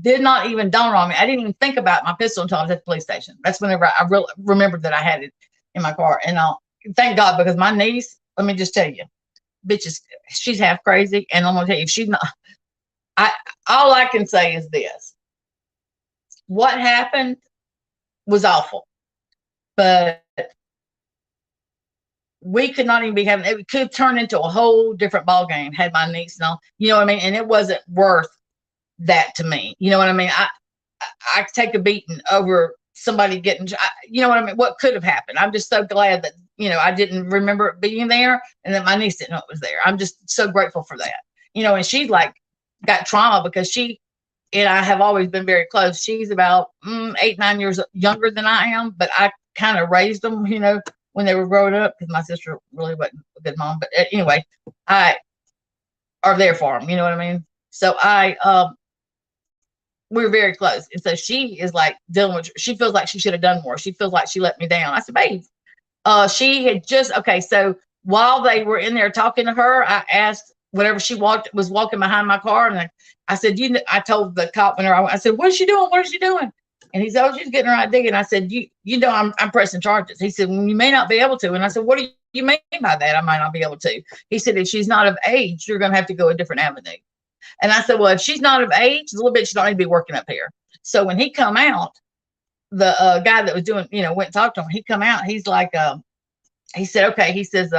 did not even dawn on me. I didn't even think about my pistol until I was at the police station. That's whenever I really remembered that I had it in my car. And thank God, because my niece, let me just tell you, bitch, she's half crazy. And I'm gonna tell you, if she's not, all I can say is this: what happened was awful, but we could not even be having it. Could turn into a whole different ball game had my niece known. You know what I mean? And it wasn't worth that to me. You know what I mean? I take a beating over somebody getting, you know what I mean? What could have happened? I'm just so glad that, you know, I didn't remember it being there, and that my niece didn't know it was there. I'm just so grateful for that. You know, and she's like got trauma because she and I have always been very close. She's about 8, 9 years younger than I am, but I kind of raised them, you know, when they were growing up, because my sister really wasn't a good mom. But anyway, I are there for them. You know what I mean? So we're very close. And so she is like dealing with, she feels like she should have done more. She feels like she let me down. I said, babe, she had just, okay. So while they were in there talking to her, I asked whatever she was walking behind my car. And I said, I told the cop when I said, what is she doing? What is she doing? And he said, oh, she's getting her ID. And I said, you know, I'm pressing charges. He said, well, you may not be able to. And I said, what do you mean by that? I might not be able to. He said, if she's not of age, you're going to have to go a different avenue. And I said, well, if she's not of age, a little bit, she don't need to be working up here. So when he come out, the guy that was doing, you know, went and talked to him. He come out. He's like, he said, okay. He says,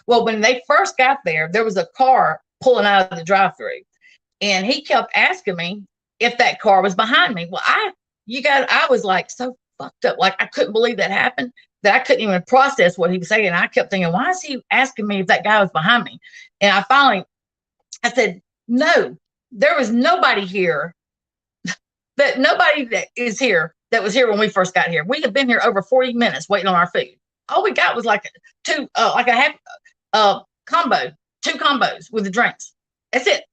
well, when they first got there, there was a car pulling out of the drive-through, and he kept asking me if that car was behind me. Well, I was like so fucked up. Like I couldn't believe that happened, that I couldn't even process what he was saying. I kept thinking, why is he asking me if that guy was behind me? And I said, no, there was nobody here. Nobody that is here that was here when we first got here. We have been here over 40 minutes waiting on our food. All we got was like a half combo, 2 combos with the drinks. That's it.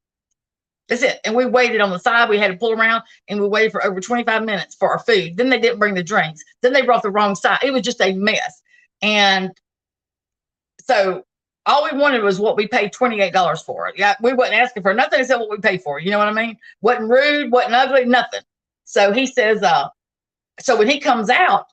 That's it. And we waited on the side. We had to pull around, and we waited for over 25 minutes for our food. Then they didn't bring the drinks. Then they brought the wrong side. It was just a mess. And so all we wanted was what we paid $28 for. Yeah, we wasn't asking for nothing except what we paid for. You know what I mean? Wasn't rude, wasn't ugly, nothing. So he says, so when he comes out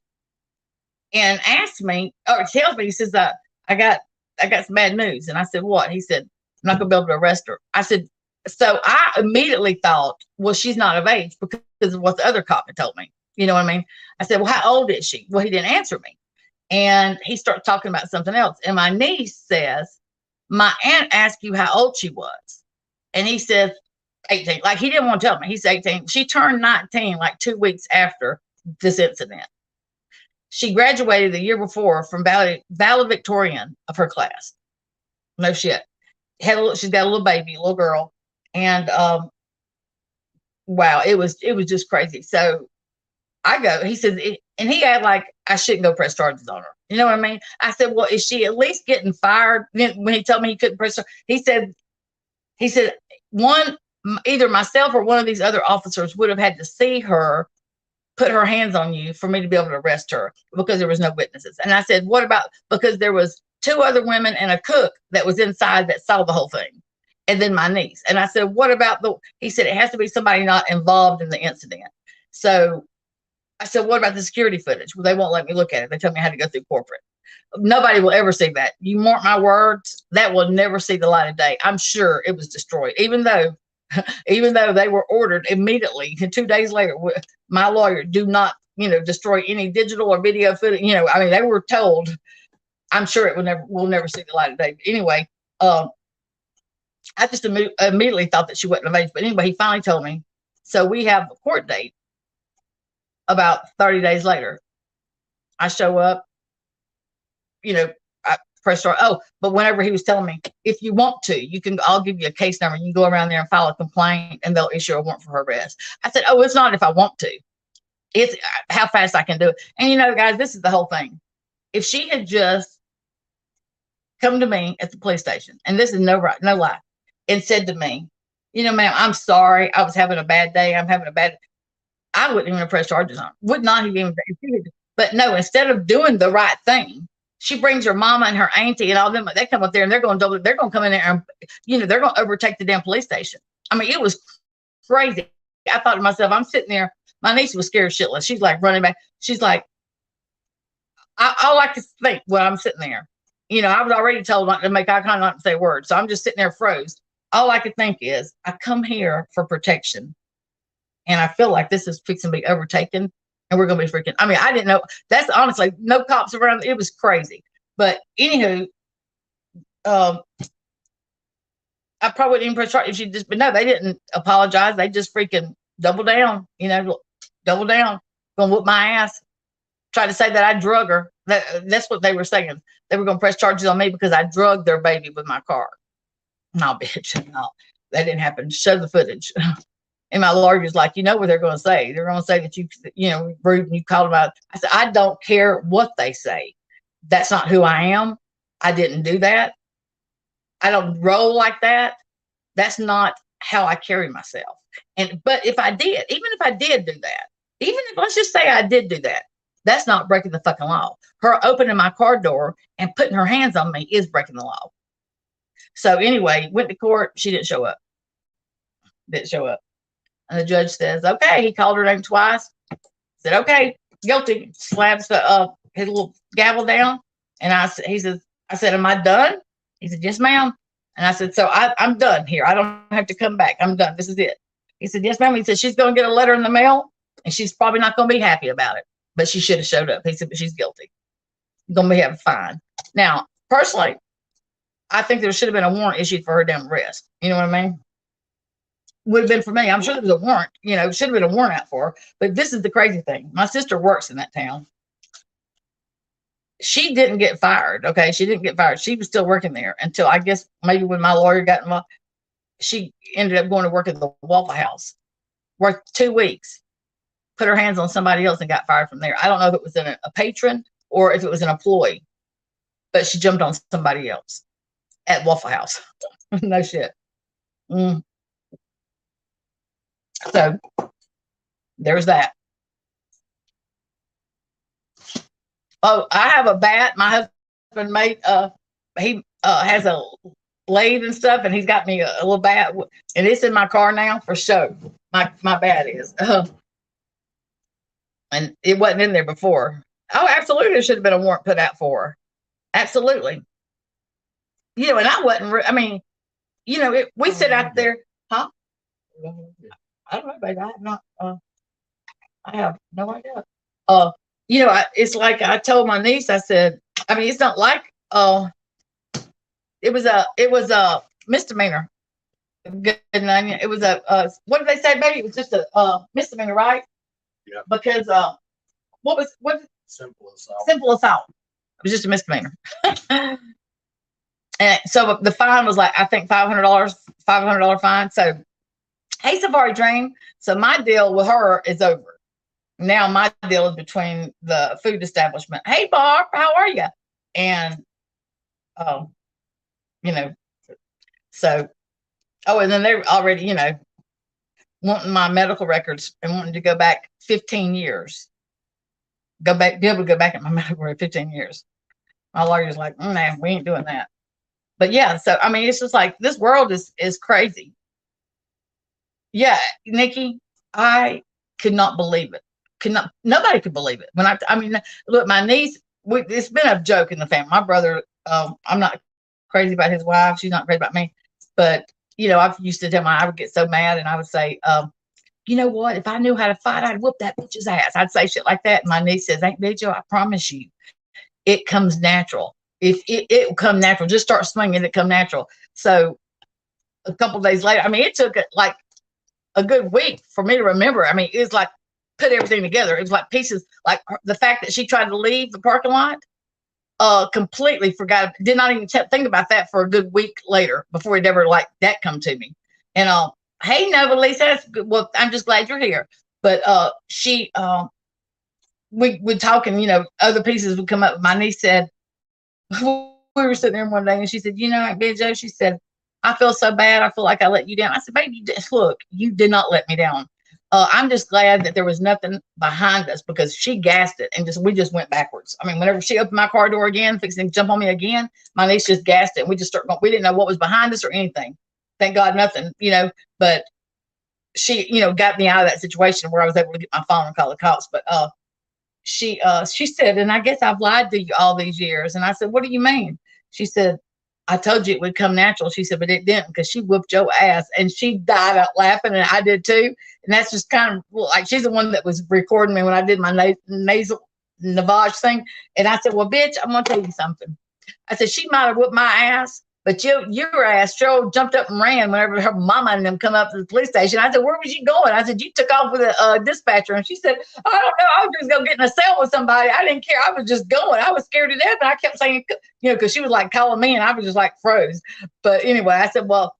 and asks me, or tells me, he says, I got some bad news. And I said, what? He said, I'm not gonna be able to arrest her. I said, so I immediately thought, well, she's not of age because of what the other cop had told me. You know what I mean? I said, well, how old is she? Well, he didn't answer me. And he starts talking about something else. And my niece says, my aunt asked you how old she was. And he says, 18. Like he didn't want to tell me. He's 18. She turned 19 like 2 weeks after this incident. She graduated the year before from valedictorian of her class. No shit. She's got a little baby, a little girl. And wow, it was just crazy. So I go, he says, and he had like, I shouldn't go press charges on her. You know what I mean? I said, well, is she at least getting fired? When he told me he couldn't press her, he said, either myself or one of these other officers would have had to see her put her hands on you for me to be able to arrest her, because there was no witnesses. And I said, what about, because there was 2 other women and a cook that was inside that saw the whole thing. And then my niece. And I said, what about he said, it has to be somebody not involved in the incident. So I said, what about the security footage? Well, they won't let me look at it. They tell me how to go through corporate. Nobody will ever see that. You mark my words, that will never see the light of day. I'm sure it was destroyed, even though they were ordered immediately. 2 days later, my lawyer, do not, destroy any digital or video footage. I mean, they were told. I'm sure it will never see the light of day. But anyway, I just immediately thought that she wasn't of age. But anyway, he finally told me. So we have a court date about 30 days later. I show up, I press start. Oh, but whenever he was telling me, if you want to, I'll give you a case number. You can go around there and file a complaint, and they'll issue a warrant for her arrest. I said, oh, it's not if I want to. It's how fast I can do it. And guys, this is the whole thing. If she had just come to me at the police station, and this is no lie, and said to me, ma'am, I'm sorry, I was having a bad day. I wouldn't even press charges on her. Would not have even. But no, instead of doing the right thing, she brings her mama and her auntie and all them. They come up there and they're going to come in there and, they're going to overtake the damn police station. I mean, it was crazy. I thought to myself, I'm sitting there. My niece was scared shitless. She's like running back. She's like, all I could think when I'm sitting there, I was already told not to make eye contact, not to say a word. So I'm just sitting there froze. All I could think is, I come here for protection. And I feel like this is fixing to be overtaken and we're going to be freaking. I mean, I didn't know. That's honestly no cops around. It was crazy. But anywho, I probably wouldn't even press charge if she just, but no, they didn't apologize. They just freaking double down, double down, gonna whoop my ass. Tried to say that I drug her. That's what they were saying. They were gonna press charges on me because I drugged their baby with my car. No, bitch, no, that didn't happen. Show the footage. And my lawyer's like, what they're gonna say? They're gonna say that you rude and you called them out. I said, I don't care what they say. That's not who I am. I didn't do that. I don't roll like that. That's not how I carry myself. But if I did, even if I did do that, even if, let's just say I did do that, that's not breaking the fucking law. Her opening my car door and putting her hands on me is breaking the law. So anyway, went to court. She didn't show up. Didn't show up. And the judge says, okay. He called her name twice. Said, okay, guilty. Slams his little gavel down. And I said, am I done? He said, yes, ma'am. And I said, so I'm done here. I don't have to come back. I'm done. This is it. He said, yes, ma'am. He said, she's going to get a letter in the mail and she's probably not going to be happy about it, but she should have showed up. He said, but she's guilty. Going to be having fine. Now, personally, I think there should have been a warrant issued for her damn arrest. You know what I mean? Would have been for me. I'm sure there was a warrant, should have been a warrant out for her. But this is the crazy thing. My sister works in that town. She didn't get fired. Okay. She didn't get fired. She was still working there until I guess maybe when my lawyer got involved, she ended up going to work at the Waffle House. Worked 2 weeks, put her hands on somebody else and got fired from there. I don't know if it was a patron or if it was an employee, but she jumped on somebody else at Waffle House. No shit. So there's that. Oh, I have a bat. My husband made, he has a lathe and stuff, and he's got me a little bat, and it's in my car now for show. My bat is. And it wasn't in there before. Oh, absolutely. There should have been a warrant put out for her. Absolutely. And I wasn't, we sit out there, huh? I don't know, baby. I have not, I have no idea. It's like I told my niece, I said, it's not like, it was a misdemeanor. Good onion. It was what did they say, baby? It was just a misdemeanor, right? Yeah. Because what simple assault. Simple assault. It was just a misdemeanor. And so the fine was like, I think $500 fine. So, hey, Safari Dream. So my deal with her is over. Now my deal is between the food establishment. Hey, Barb, how are you? And, so, and then they're already, wanting my medical records and wanting to go back 15 years. Be able to go back at my medical record 15 years. My lawyer's like, nah, we ain't doing that. But yeah, so, it's just like, this world is crazy. Yeah, Nikki, I could not believe it. Nobody could believe it. Look, my niece, it's been a joke in the family. My brother, I'm not crazy about his wife. She's not crazy about me. But, I used to tell I would get so mad and I would say, you know what? If I knew how to fight, I'd whoop that bitch's ass. I'd say shit like that. And my niece says, Aunt Bitch, I promise you, it comes natural. If it will come natural, just start swinging, it come natural. So a couple of days later, it took like a good week for me to remember. It was like, put everything together. It was like pieces, like the fact that she tried to leave the parking lot, completely forgot, did not even think about that for a good week later before it ever like that come to me. And, hey, Nova Lisa, that's good. Well, I'm just glad you're here. But, she, we would talking, other pieces would come up. My niece said, we were sitting there one day and she said, Big Joe, she said, I feel so bad. I feel like I let you down. I said, baby, look, you did not let me down. I'm just glad that there was nothing behind us because she gassed it and we just went backwards. Whenever she opened my car door again, fixing to jump on me again, my niece just gassed it and we just started going. We didn't know what was behind us or anything. Thank God nothing, but she, got me out of that situation where I was able to get my phone and call the cops. But she said, and I guess I've lied to you all these years. And I said, what do you mean? She said, I told you it would come natural. She said, but it didn't, because she whooped your ass. And she died out laughing, and I did too. And that's just kind of like, she's the one that was recording me when I did my nasal Navage thing. And I said, well, bitch, I'm going to tell you something. I said, she might have whooped my ass, but your ass sure jumped up and ran whenever her mama and them come up to the police station. I said, where was you going? I said, you took off with a dispatcher. And she said, I don't know. I was just going to get in a cell with somebody. I didn't care. I was just going. I was scared to death. And I kept saying, because she was like calling me, and I was just like froze. But anyway, I said, well,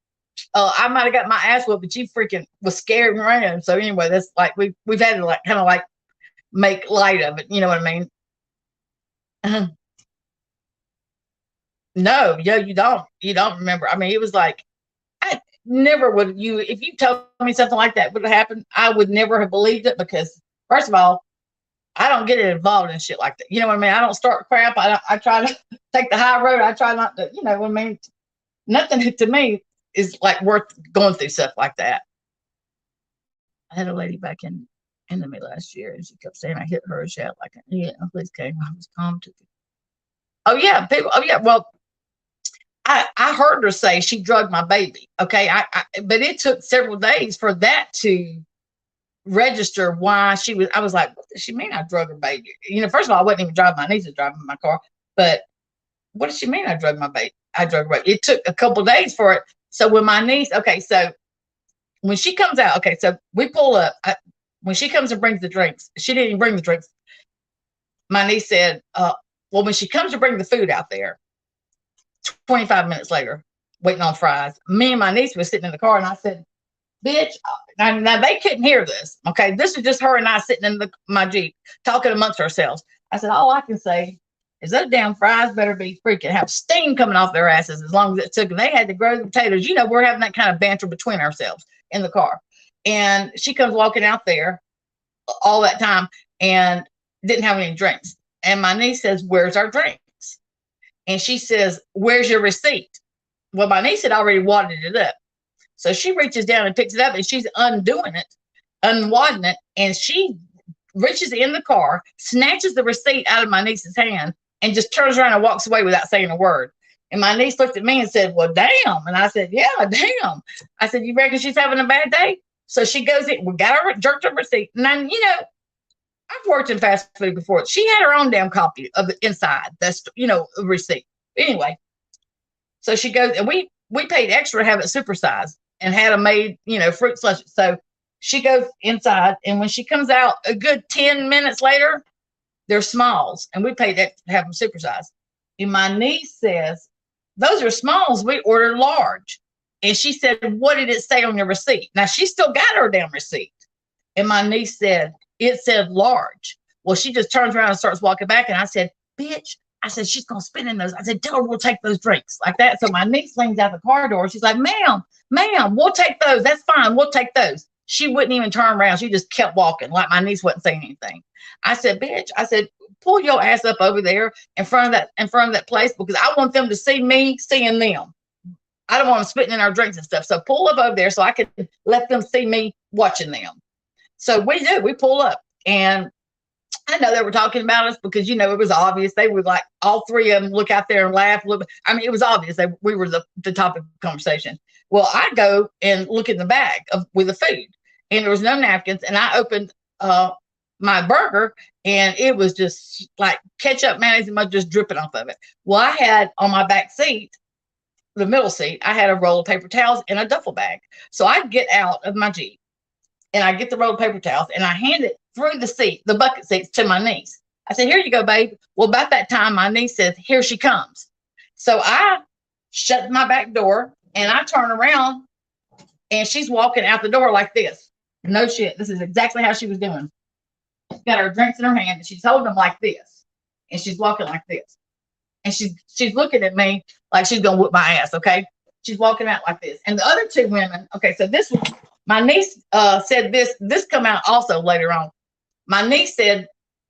I might have got my ass whooped, but she freaking was scared and ran. So anyway, that's like, we've had to like kind of like make light of it. You know what I mean? No, you don't remember. I mean, it was like, I never would if you told me something like that would have happened, I would never have believed it, because first of all, I don't get involved in shit like that. You know what I mean? I don't start crap. I try to take the high road. I try not to, you know what I mean? Nothing to me is like worth going through stuff like that. I had a lady back into me last year, and she kept saying I hit her. She had like, yeah, please came. I was calm to you. Oh yeah, people. Oh yeah. Well, I heard her say she drugged my baby. Okay. But it took several days for that to register why I was like, what does she mean I drug her baby? First of all, I wasn't even driving. My niece was driving my car. But what does she mean I drug my baby? I drug her baby. It took a couple of days for it. So when my niece, okay, so when she comes out, okay, so we pull up. When she comes and brings the drinks, she didn't even bring the drinks. My niece said, well, when she comes to bring the food out there, 25 minutes later, waiting on fries, me and my niece was sitting in the car, and I said, bitch, now they couldn't hear this. Okay. This is just her and I sitting in my Jeep talking amongst ourselves. I said, all I can say is those damn fries better be freaking have steam coming off their asses as long as it took. And they had to grow the potatoes. We're having that kind of banter between ourselves in the car. And she comes walking out there all that time and didn't have any drinks. And my niece says, where's our drinks? And she says, where's your receipt? Well, my niece had already wadded it up. So she reaches down and picks it up, and she's unwadding it. And she reaches in the car, snatches the receipt out of my niece's hand, and just turns around and walks away without saying a word. And my niece looked at me and said, well, damn. And I said, yeah, damn. I said, you reckon she's having a bad day? So she goes in, we got her, jerked her receipt. And then, I've worked in fast food before. She had her own damn copy of the inside. That's, receipt. Anyway, so she goes, and we paid extra to have it supersized and had them made, fruit slush. So she goes inside, and when she comes out a good 10 minutes later, they're smalls, and we paid extra to have them supersized. And my niece says, those are smalls. We ordered large. And she said, what did it say on your receipt? Now, she still got her damn receipt. And my niece said, it said large. Well, she just turns around and starts walking back. And I said, bitch, I said, she's going to spit in those. I said, tell her we'll take those drinks like that. So my niece leans out the car door. She's like, ma'am, we'll take those. That's fine. We'll take those. She wouldn't even turn around. She just kept walking like my niece wasn't saying anything. I said, bitch, I said, pull your ass up over there in front of that place, because I want them to see me seeing them. I don't want them spitting in our drinks and stuff. So pull up over there so I can let them see me watching them. So we pull up, and I know they were talking about us because, it was obvious. They would like all three of them look out there and laugh a little bit. I mean, it was obvious we were the topic of conversation. Well, I go and look in the bag with the food, and there was no napkins. And I opened my burger, and it was just like ketchup, mayonnaise, and mustard just dripping off of it. Well, I had on my back seat, the middle seat, I had a roll of paper towels in a duffel bag. So I get out of my Jeep, and I get the roll of paper towels, and I hand it through the bucket seats to my niece. I said, here you go, babe. Well, about that time, my niece says, here she comes. So I shut my back door, and I turn around, and she's walking out the door like this. No shit. This is exactly how she was doing. She's got her drinks in her hand, and she's holding them like this. And she's walking like this. And she's looking at me like she's going to whip my ass, okay? She's walking out like this. And the other two women, okay, so this was, my niece said this come out also later on. My niece said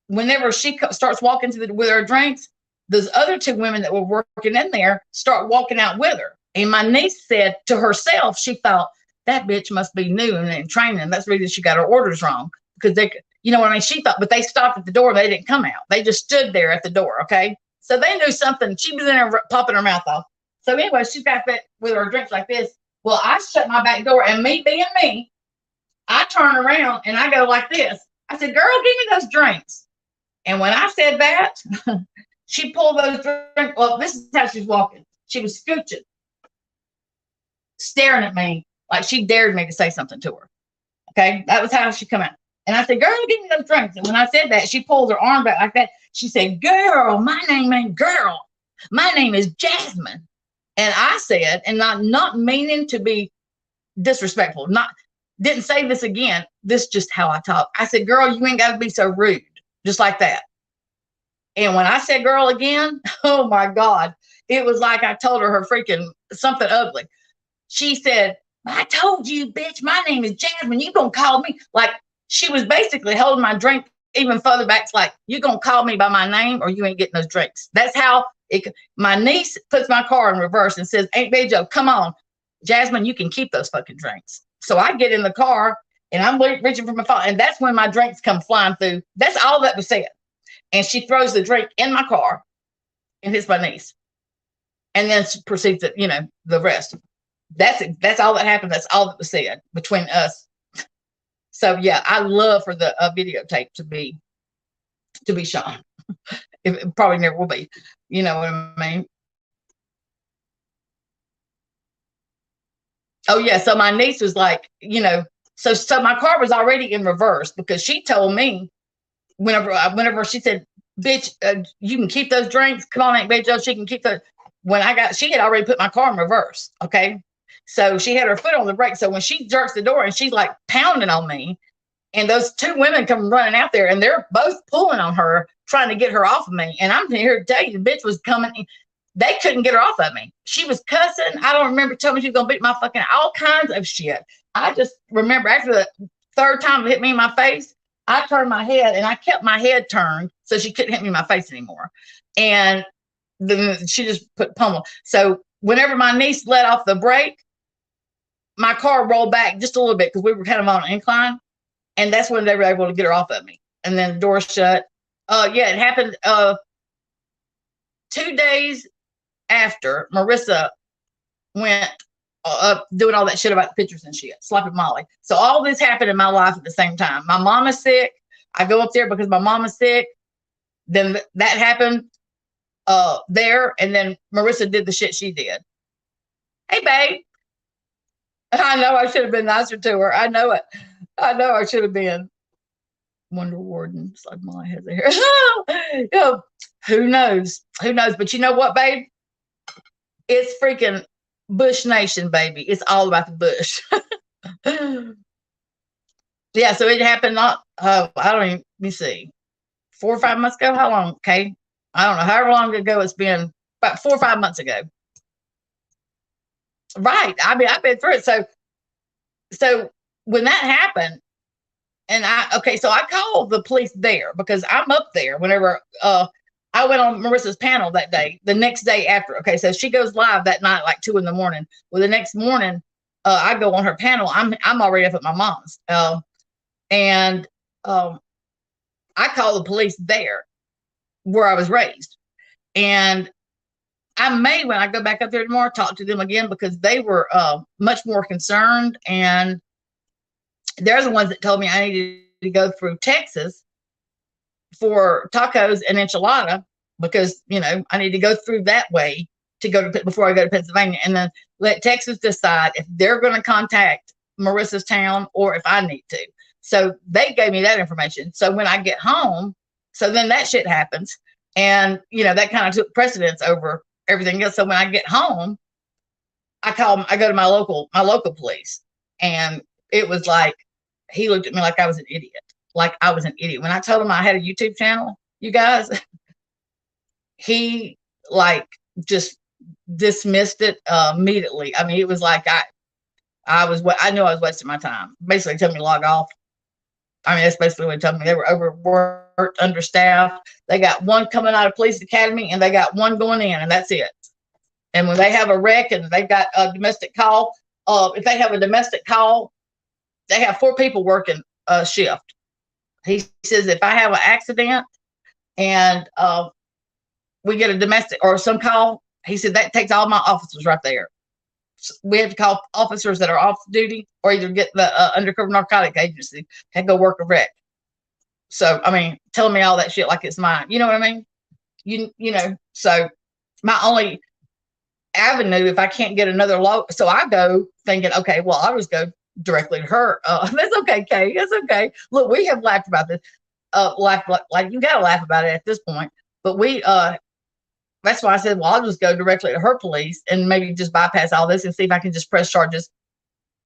whenever she starts walking with her drinks, those other two women that were working in there start walking out with her. And my niece said to herself, she thought, that bitch must be new and in training. That's the reason she got her orders wrong, because they, you know what I mean? She thought, but they stopped at the door. They didn't come out. They just stood there at the door. Okay. So they knew something. She was in there popping her mouth off. So anyway, she got that with her drinks like this. Well, I shut my back door, and me being me, I turn around and I go like this. I said, girl, give me those drinks. And when I said that, she pulled those drinks. Well, this is how she's walking. She was scooching, staring at me like she dared me to say something to her. Okay. That was how she come out. And I said, girl, give me those drinks. And when I said that, she pulled her arm back like that. She said, girl, my name ain't girl. My name is Jasmine. And I said, and not meaning to be disrespectful, didn't say this again. This is just how I talk. I said, girl, you ain't got to be so rude. Just like that. And when I said girl again, oh my God, it was like I told her freaking something ugly. She said, I told you, bitch, my name is Jasmine. You gonna call me? Like, she was basically holding my drink even further back. It's like, you gonna call me by my name or you ain't getting those drinks. That's how my niece puts my car in reverse and says, Aunt Bejo, come on, Jasmine, you can keep those fucking drinks. So I get in the car and I'm reaching for my phone. And that's when my drinks come flying through. That's all that was said. And she throws the drink in my car and hits my niece. And then she proceeds to, the rest. That's all that happened. That's all that was said between us. So yeah, I love for the videotape to be shown. It probably never will be. You know what I mean? Oh yeah. So my niece was like, so my car was already in reverse because she told me whenever she said, bitch, you can keep those drinks. Come on, Aunt Bejo, she can keep those. She had already put my car in reverse. Okay. So she had her foot on the brake. So when she jerks the door and she's like pounding on me, and those two women come running out there and they're both pulling on her, trying to get her off of me. And I'm here to tell you, the bitch was coming. They couldn't get her off of me. She was cussing. I don't remember telling me she was going to beat my fucking all kinds of shit. I just remember after the third time it hit me in my face, I turned my head and I kept my head turned so she couldn't hit me in my face anymore. And then she just put pummel. So whenever my niece let off the brake, my car rolled back just a little bit because we were kind of on an incline. And that's when they were able to get her off of me. And then the door shut. Yeah, it happened 2 days after Marissa went up doing all that shit about the pictures and shit, slapping Molly. So all this happened in my life at the same time. My mom is sick. I go up there because my mom is sick. Then that happened there. And then Marissa did the shit she did. Hey, babe. I know I should have been nicer to her. I know it. I know I should have been. Wonder Warden. It's like my head there. Who knows? Who knows? But you know what, babe? It's freaking Bush Nation, baby. It's all about the Bush. Yeah, so it happened not, I don't even, let me see, 4 or 5 months ago? How long? Okay. I don't know. However long ago it's been, about 4 or 5 months ago. Right. I mean, I've been through it. So when that happened, and so I called the police there because I'm up there whenever I went on Marissa's panel that day, the next day after. Okay, so she goes live that night, like 2 a.m. Well, the next morning, I go on her panel. I'm already up at my mom's, and I call the police there where I was raised, and I may, when I go back up there tomorrow, talk to them again because they were much more concerned, and they're the ones that told me I needed to go through Texas for tacos and enchilada because, I need to go through that way before I go to Pennsylvania, and then let Texas decide if they're going to contact Marissa's town or if I need to. So they gave me that information. So when I get home, so then that shit happens. And, that kind of took precedence over everything else. So when I get home, I go to my local police, and it was like, he looked at me like I was an idiot. Like I was an idiot. When I told him I had a YouTube channel, you guys, he just dismissed it immediately. I mean, it was like I knew I was wasting my time. Basically told me to log off. I mean, that's basically what he told me. They were overworked, understaffed. They got one coming out of police academy and they got one going in, and that's it. And when they have a wreck and they've got a domestic call, if they have a domestic call, they have 4 people working a shift. He says if I have an accident and we get a domestic or some call, he said that takes all my officers right there. So we have to call officers that are off duty or either get the undercover narcotic agency and go work a wreck. So, I mean, telling me all that shit like it's mine. You know what I mean? You know, so my only avenue, if I can't get another low, so I go thinking, okay, well, I'll just go directly to her. That's okay, Kay. That's okay. Look, we have laughed about this. Like you gotta laugh about it at this point. But that's why I said, well, I'll just go directly to her police and maybe just bypass all this and see if I can just press charges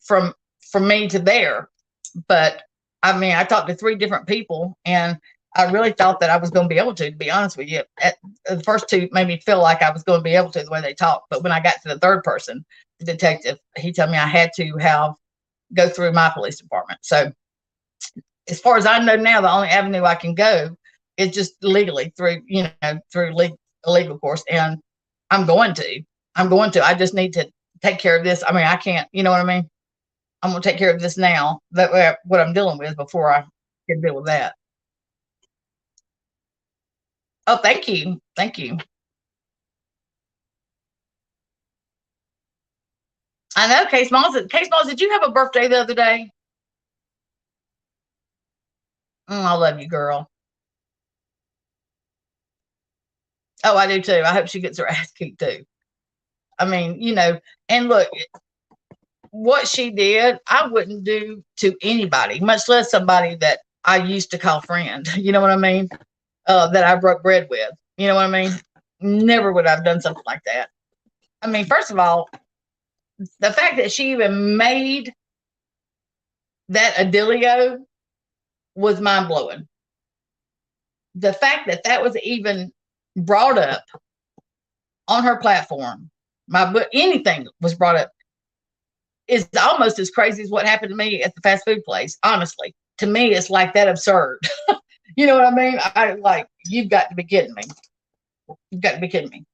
from me to there. But I mean, I talked to 3 different people and I really thought that I was going to be able to be honest with you. The first 2 made me feel like I was going to be able to the way they talked. But when I got to the 3rd person, the detective, he told me I had to go through my police department. So as far as I know now, the only avenue I can go is just legally through legal course. And I'm going to. I just need to take care of this. I mean, I can't, you know what I mean? I'm going to take care of this now, that way, what I'm dealing with before I can deal with that. Oh, thank you. Thank you. I know Case Moss, did you have a birthday the other day? I love you, girl. Oh, I do too. I hope she gets her ass kicked too. I mean, you know, and look, what she did, I wouldn't do to anybody, much less somebody that I used to call friend. You know what I mean? That I broke bread with. You know what I mean? Never would I have done something like that. I mean, first of all, the fact that she even made that a dealio was mind blowing. The fact that that was even brought up on her platform, anything was brought up, is almost as crazy as what happened to me at the fast food place. Honestly, to me, it's like that absurd. You know what I mean? I like, you've got to be kidding me. You've got to be kidding me.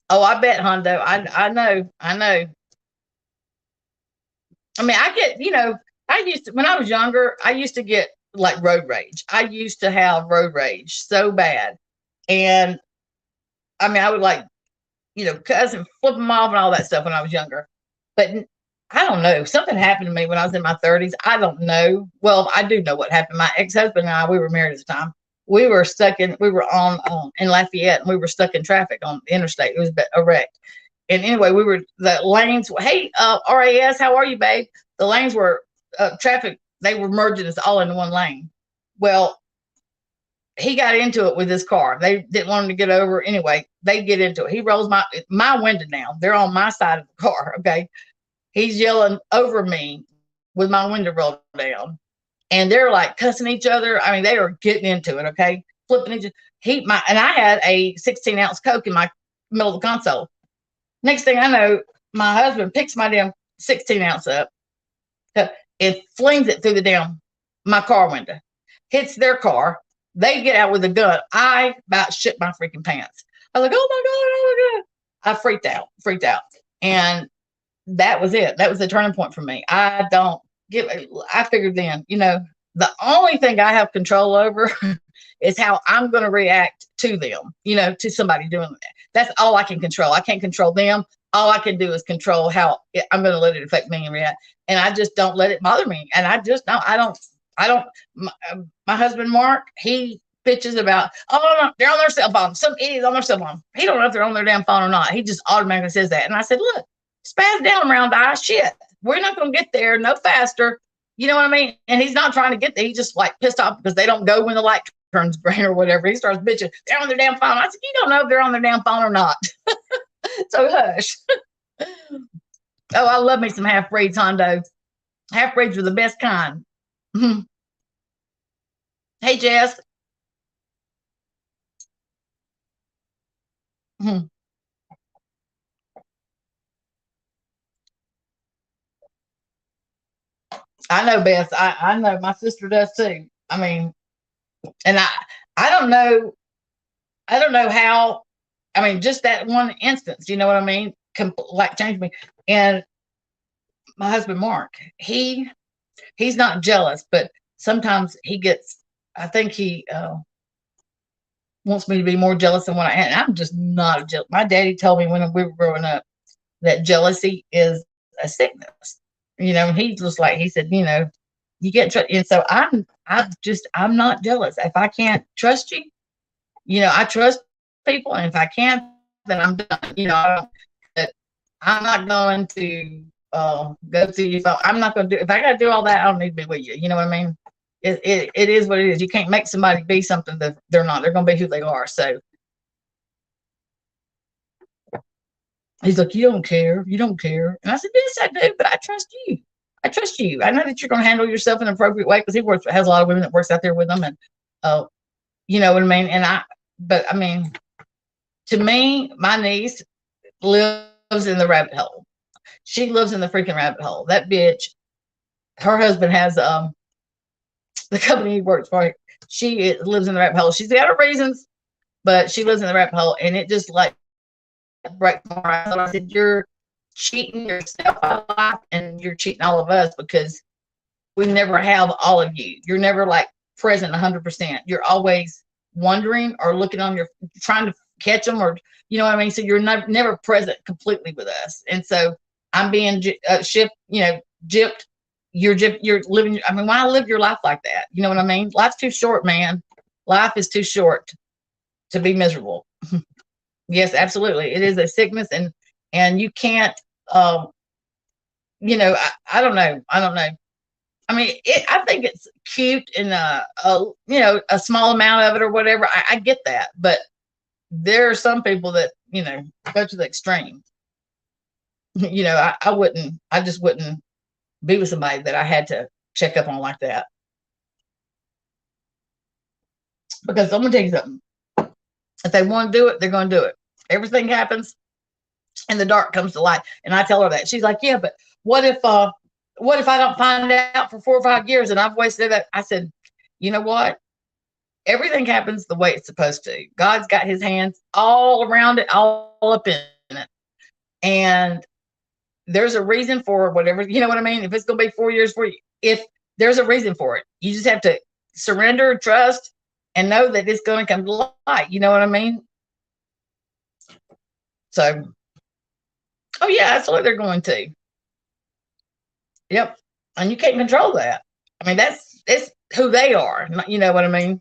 Oh, I bet, Hondo. I know. I mean, I get, I used to, when I was younger, I used to get like road rage. I used to have road rage so bad. And I mean, I would like, cuss and flip them off and all that stuff when I was younger. But I don't know. Something happened to me when I was in my 30s. I don't know. Well, I do know what happened. My ex-husband and I, we were married at the time. We were on in Lafayette, and we were stuck in traffic on the interstate. It was a wreck. And anyway, the lanes, hey, RAS, how are you, babe? The lanes were traffic. They were merging us all into one lane. Well, he got into it with his car. They didn't want him to get over. Anyway, they get into it. He rolls my window down. They're on my side of the car. Okay. He's yelling over me with my window rolled down. And they're like cussing each other. I mean, they are getting into it. Okay. Flipping each other. And I had a 16-ounce Coke in my middle of the console. Next thing I know, my husband picks my damn 16-ounce up and flings it through my car window, hits their car. They get out with a gun. I about shit my freaking pants. I was like, oh my God. I freaked out. And that was it. That was the turning point for me. I figured then, the only thing I have control over is how I'm going to react to them, to somebody doing that. That's all I can control. I can't control them. All I can do is control how I'm going to let it affect me and react. And I just don't let it bother me. And I just don't, my husband, Mark, he bitches about, oh, they're on their cell phone. Some idiot's on their cell phone. He don't know if they're on their damn phone or not. He just automatically says that. And I said, look, spaz down around eye. Shit. We're not going to get there no faster. You know what I mean? And he's not trying to get there. He's just like pissed off because they don't go when the light turns green or whatever. He starts bitching. They're on their damn phone. I said, you don't know if they're on their damn phone or not. So hush. Oh, I love me some half breeds, Hondo. Half breeds are the best kind. Hey, Jess. I know, Beth. I know my sister does too. I mean, and I don't know how I mean, just that one instance, you know what I mean? Like changed me. And my husband, Mark, he's not jealous, but sometimes he gets, I think he wants me to be more jealous than what I am. I'm just not a jealous. My daddy told me when we were growing up that jealousy is a sickness. You know, he just like, he said, you know, you get, and so I'm not jealous. If I can't trust you, you know, I trust people, and if I can't, then I'm done. You know, but I'm not going to go through your phone. I'm not going to do, if I got to do all that, I don't need to be with you. You know what I mean? It is what it is. You can't make somebody be something that they're not. They're going to be who they are. So he's like, you don't care. You don't care. And I said, yes, I do, but I trust you. I trust you. I know that you're going to handle yourself in an appropriate way, because he has a lot of women that works out there with them. And, you know what I mean? But I mean, to me, my niece lives in the rabbit hole. She lives in the freaking rabbit hole. That bitch, her husband has, the company he works for. She lives in the rabbit hole. She's got her reasons, but she lives in the rabbit hole. And it just like, break my heart. So I said, you're cheating yourself out of life, and you're cheating all of us, because we never have all of you. You're never like present 100%. You're always wondering or looking on your, trying to catch them, or you know what I mean. So you're never present completely with us. And so I'm being shipped, you know, gypped. You're living. I mean, why live your life like that? You know what I mean? Life's too short, man. Life is too short to be miserable. Yes, absolutely. It is a sickness, and you can't, you know, I don't know. I don't know. I mean, I think it's cute in you know, a small amount of it or whatever. I get that, but there are some people that, you know, go to the extreme. You know, I just wouldn't be with somebody that I had to check up on like that. Because I'm gonna tell you something. If they want to do it, they're gonna do it. Everything happens and the dark comes to light. And I tell her that. She's like, yeah, but what if I don't find out for 4 or 5 years and I've wasted that? I said, you know what? Everything happens the way it's supposed to. God's got his hands all around it, all up in it. And there's a reason for whatever, you know what I mean? If it's going to be 4 years for you, if there's a reason for it, you just have to surrender, trust, and know that it's going to come to light. You know what I mean? So, oh yeah, absolutely, they're going to. Yep. And you can't control that. I mean, it's who they are. You know what I mean?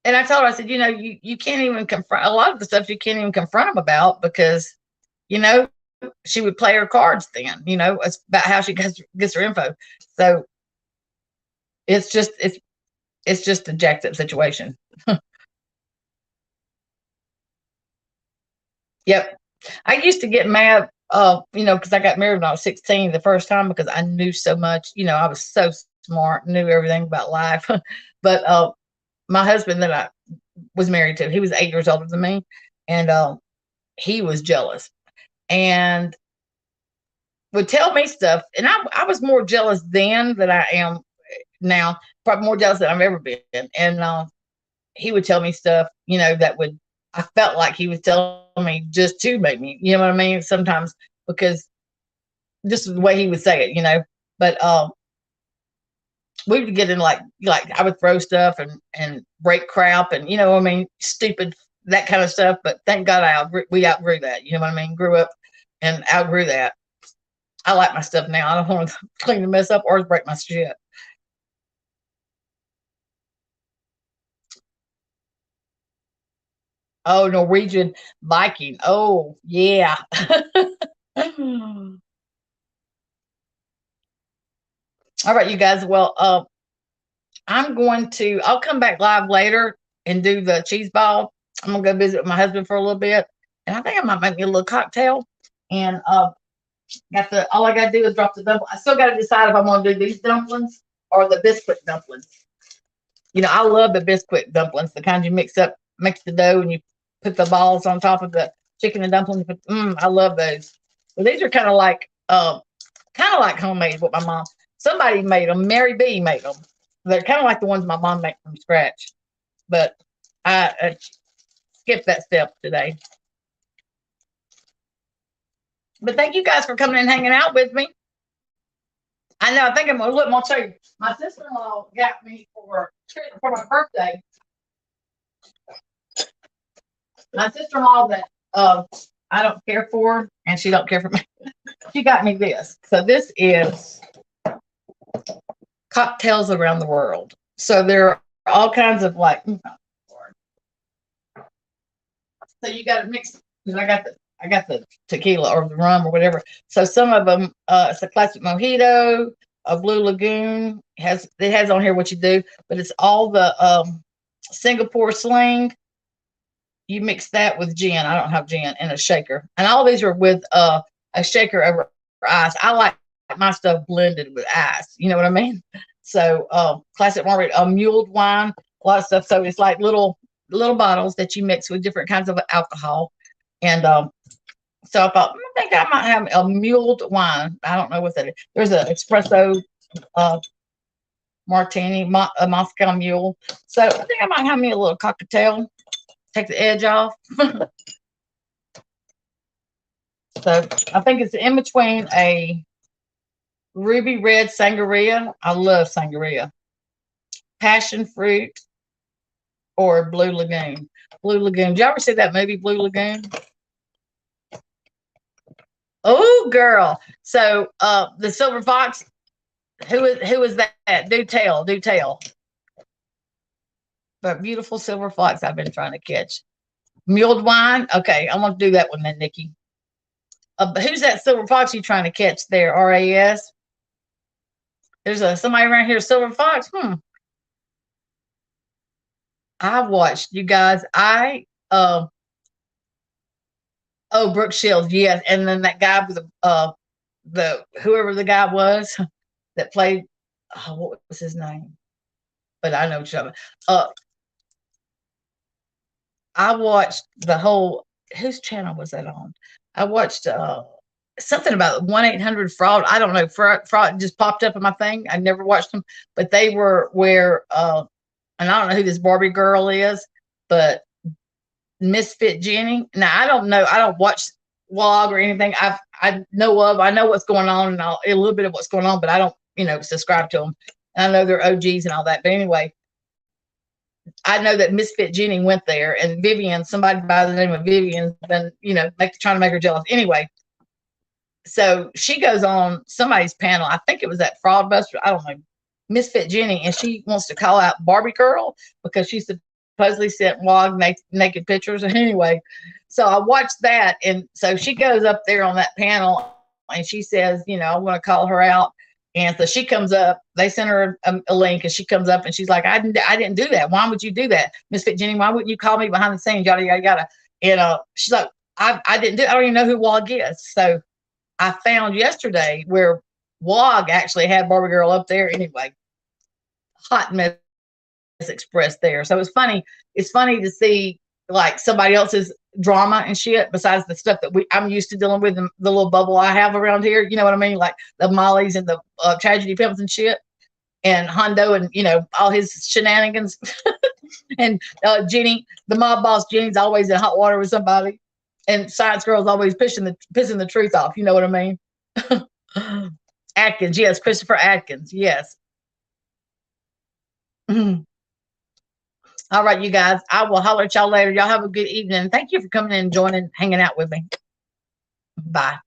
And I told her, I said, you know, you can't even confront a lot of the stuff. You can't even confront them about, because, you know, she would play her cards then, you know, it's about how she gets her info. So it's just a jacked up situation. Yep. I used to get mad, you know, because I got married when I was 16 the first time, because I knew so much, you know, I was so smart, knew everything about life. But my husband that I was married to, he was 8 years older than me, and he was jealous and would tell me stuff. And I was more jealous then than I am now, probably more jealous than I've ever been. And he would tell me stuff, you know, I felt like he was telling me just to make me, you know what I mean? Sometimes, because just the way he would say it, you know. But we would get in like I would throw stuff and break crap, and you know what I mean, stupid, that kind of stuff. But thank God we outgrew that. You know what I mean? Grew up and outgrew that. I like my stuff now. I don't want to clean the mess up or break my shit. Oh, Norwegian Viking. Oh, yeah. All right, you guys. Well, I'll come back live later and do the cheese ball. I'm gonna go visit with my husband for a little bit, and I think I might make me a little cocktail. And all I gotta do is drop the dumpling. I still gotta decide if I'm gonna do these dumplings or the biscuit dumplings. You know, I love the biscuit dumplings, the kind you mix the dough and you put the balls on top of the chicken and dumplings. I love those. But these are kind of like homemade with my mom. Somebody made them. Mary B made them. They're kind of like the ones my mom made from scratch. But skip that step today. But thank you guys for coming and hanging out with me. I know, I think I'm going to show you. My sister-in-law got me for my birthday. My sister-in-law that I don't care for, and she don't care for me. She got me this. So this is cocktails around the world. So there are all kinds of like. So you got to mix. I got the tequila or the rum or whatever. So some of them, it's a classic mojito, a Blue Lagoon. It has on here what you do, but it's all the Singapore Sling. You mix that with gin. I don't have gin in a shaker, and all these are with a shaker over ice. I like my stuff blended with ice. You know what I mean? So classic margarita, mulled wine, a lot of stuff. So it's like little bottles that you mix with different kinds of alcohol, and so I thought, I think I might have a mulled wine. I don't know what that is. There's an espresso martini, a Moscow mule. So I think I might have me a little cocktail. Take the edge off. So I think it's in between a ruby red sangria. I love sangria. Passion fruit or Blue Lagoon. Blue Lagoon. Did you ever see that movie, Blue Lagoon? Oh, girl. So the silver fox, who is that? Do tell. But beautiful silver fox I've been trying to catch. Mulled wine. Okay, I'm going to do that one then, Nikki. Who's that silver fox you trying to catch there, RAS? There's somebody around here, silver fox. I watched, you guys. Brooke Shields, yes. And then that guy with the whoever the guy was that played, what was his name? But I know what you're talking about. I watched the whole, whose channel was that on? I watched something about 1-800-FRAUD. I don't know. Fraud just popped up in my thing. I never watched them, but they were where, and I don't know who this Barbie girl is, but Misfit Jenny. Now, I don't know. I don't watch vlog or anything. I know what's going on and a little bit of what's going on, but I don't, subscribe to them. And I know they're OGs and all that. But anyway, I know that Misfit Jenny went there, and Vivian, somebody by the name of Vivian, been, trying to make her jealous. Anyway, so she goes on somebody's panel. I think it was that Fraudbuster. I don't know, Misfit Jenny, and she wants to call out Barbie Girl because she supposedly sent vlog naked pictures. And anyway, so I watched that, and so she goes up there on that panel, and she says, I want to call her out. And so she comes up, they sent her a link, and she comes up and she's like, I didn't do that. Why would you do that? Misfit Jenny, why wouldn't you call me behind the scenes? Yada, yada, yada. And she's like, I didn't do it. I don't even know who Wog is. So I found yesterday where Wog actually had Barbie Girl up there. Anyway, hot mess expressed there. So it's funny. It's funny to see like somebody else's drama and shit besides the stuff that I'm used to dealing with in the little bubble I have around here. You know what I mean? Like the Mollies and the tragedy pimps and shit, and Hondo and all his shenanigans. And Jenny, the mob boss Jenny's always in hot water with somebody, and Science Girl's always pissing the truth off. You know what I mean? Atkins, yes, Christopher Atkins, yes. All right, you guys, I will holler at y'all later. Y'all have a good evening. Thank you for coming in and joining, hanging out with me. Bye.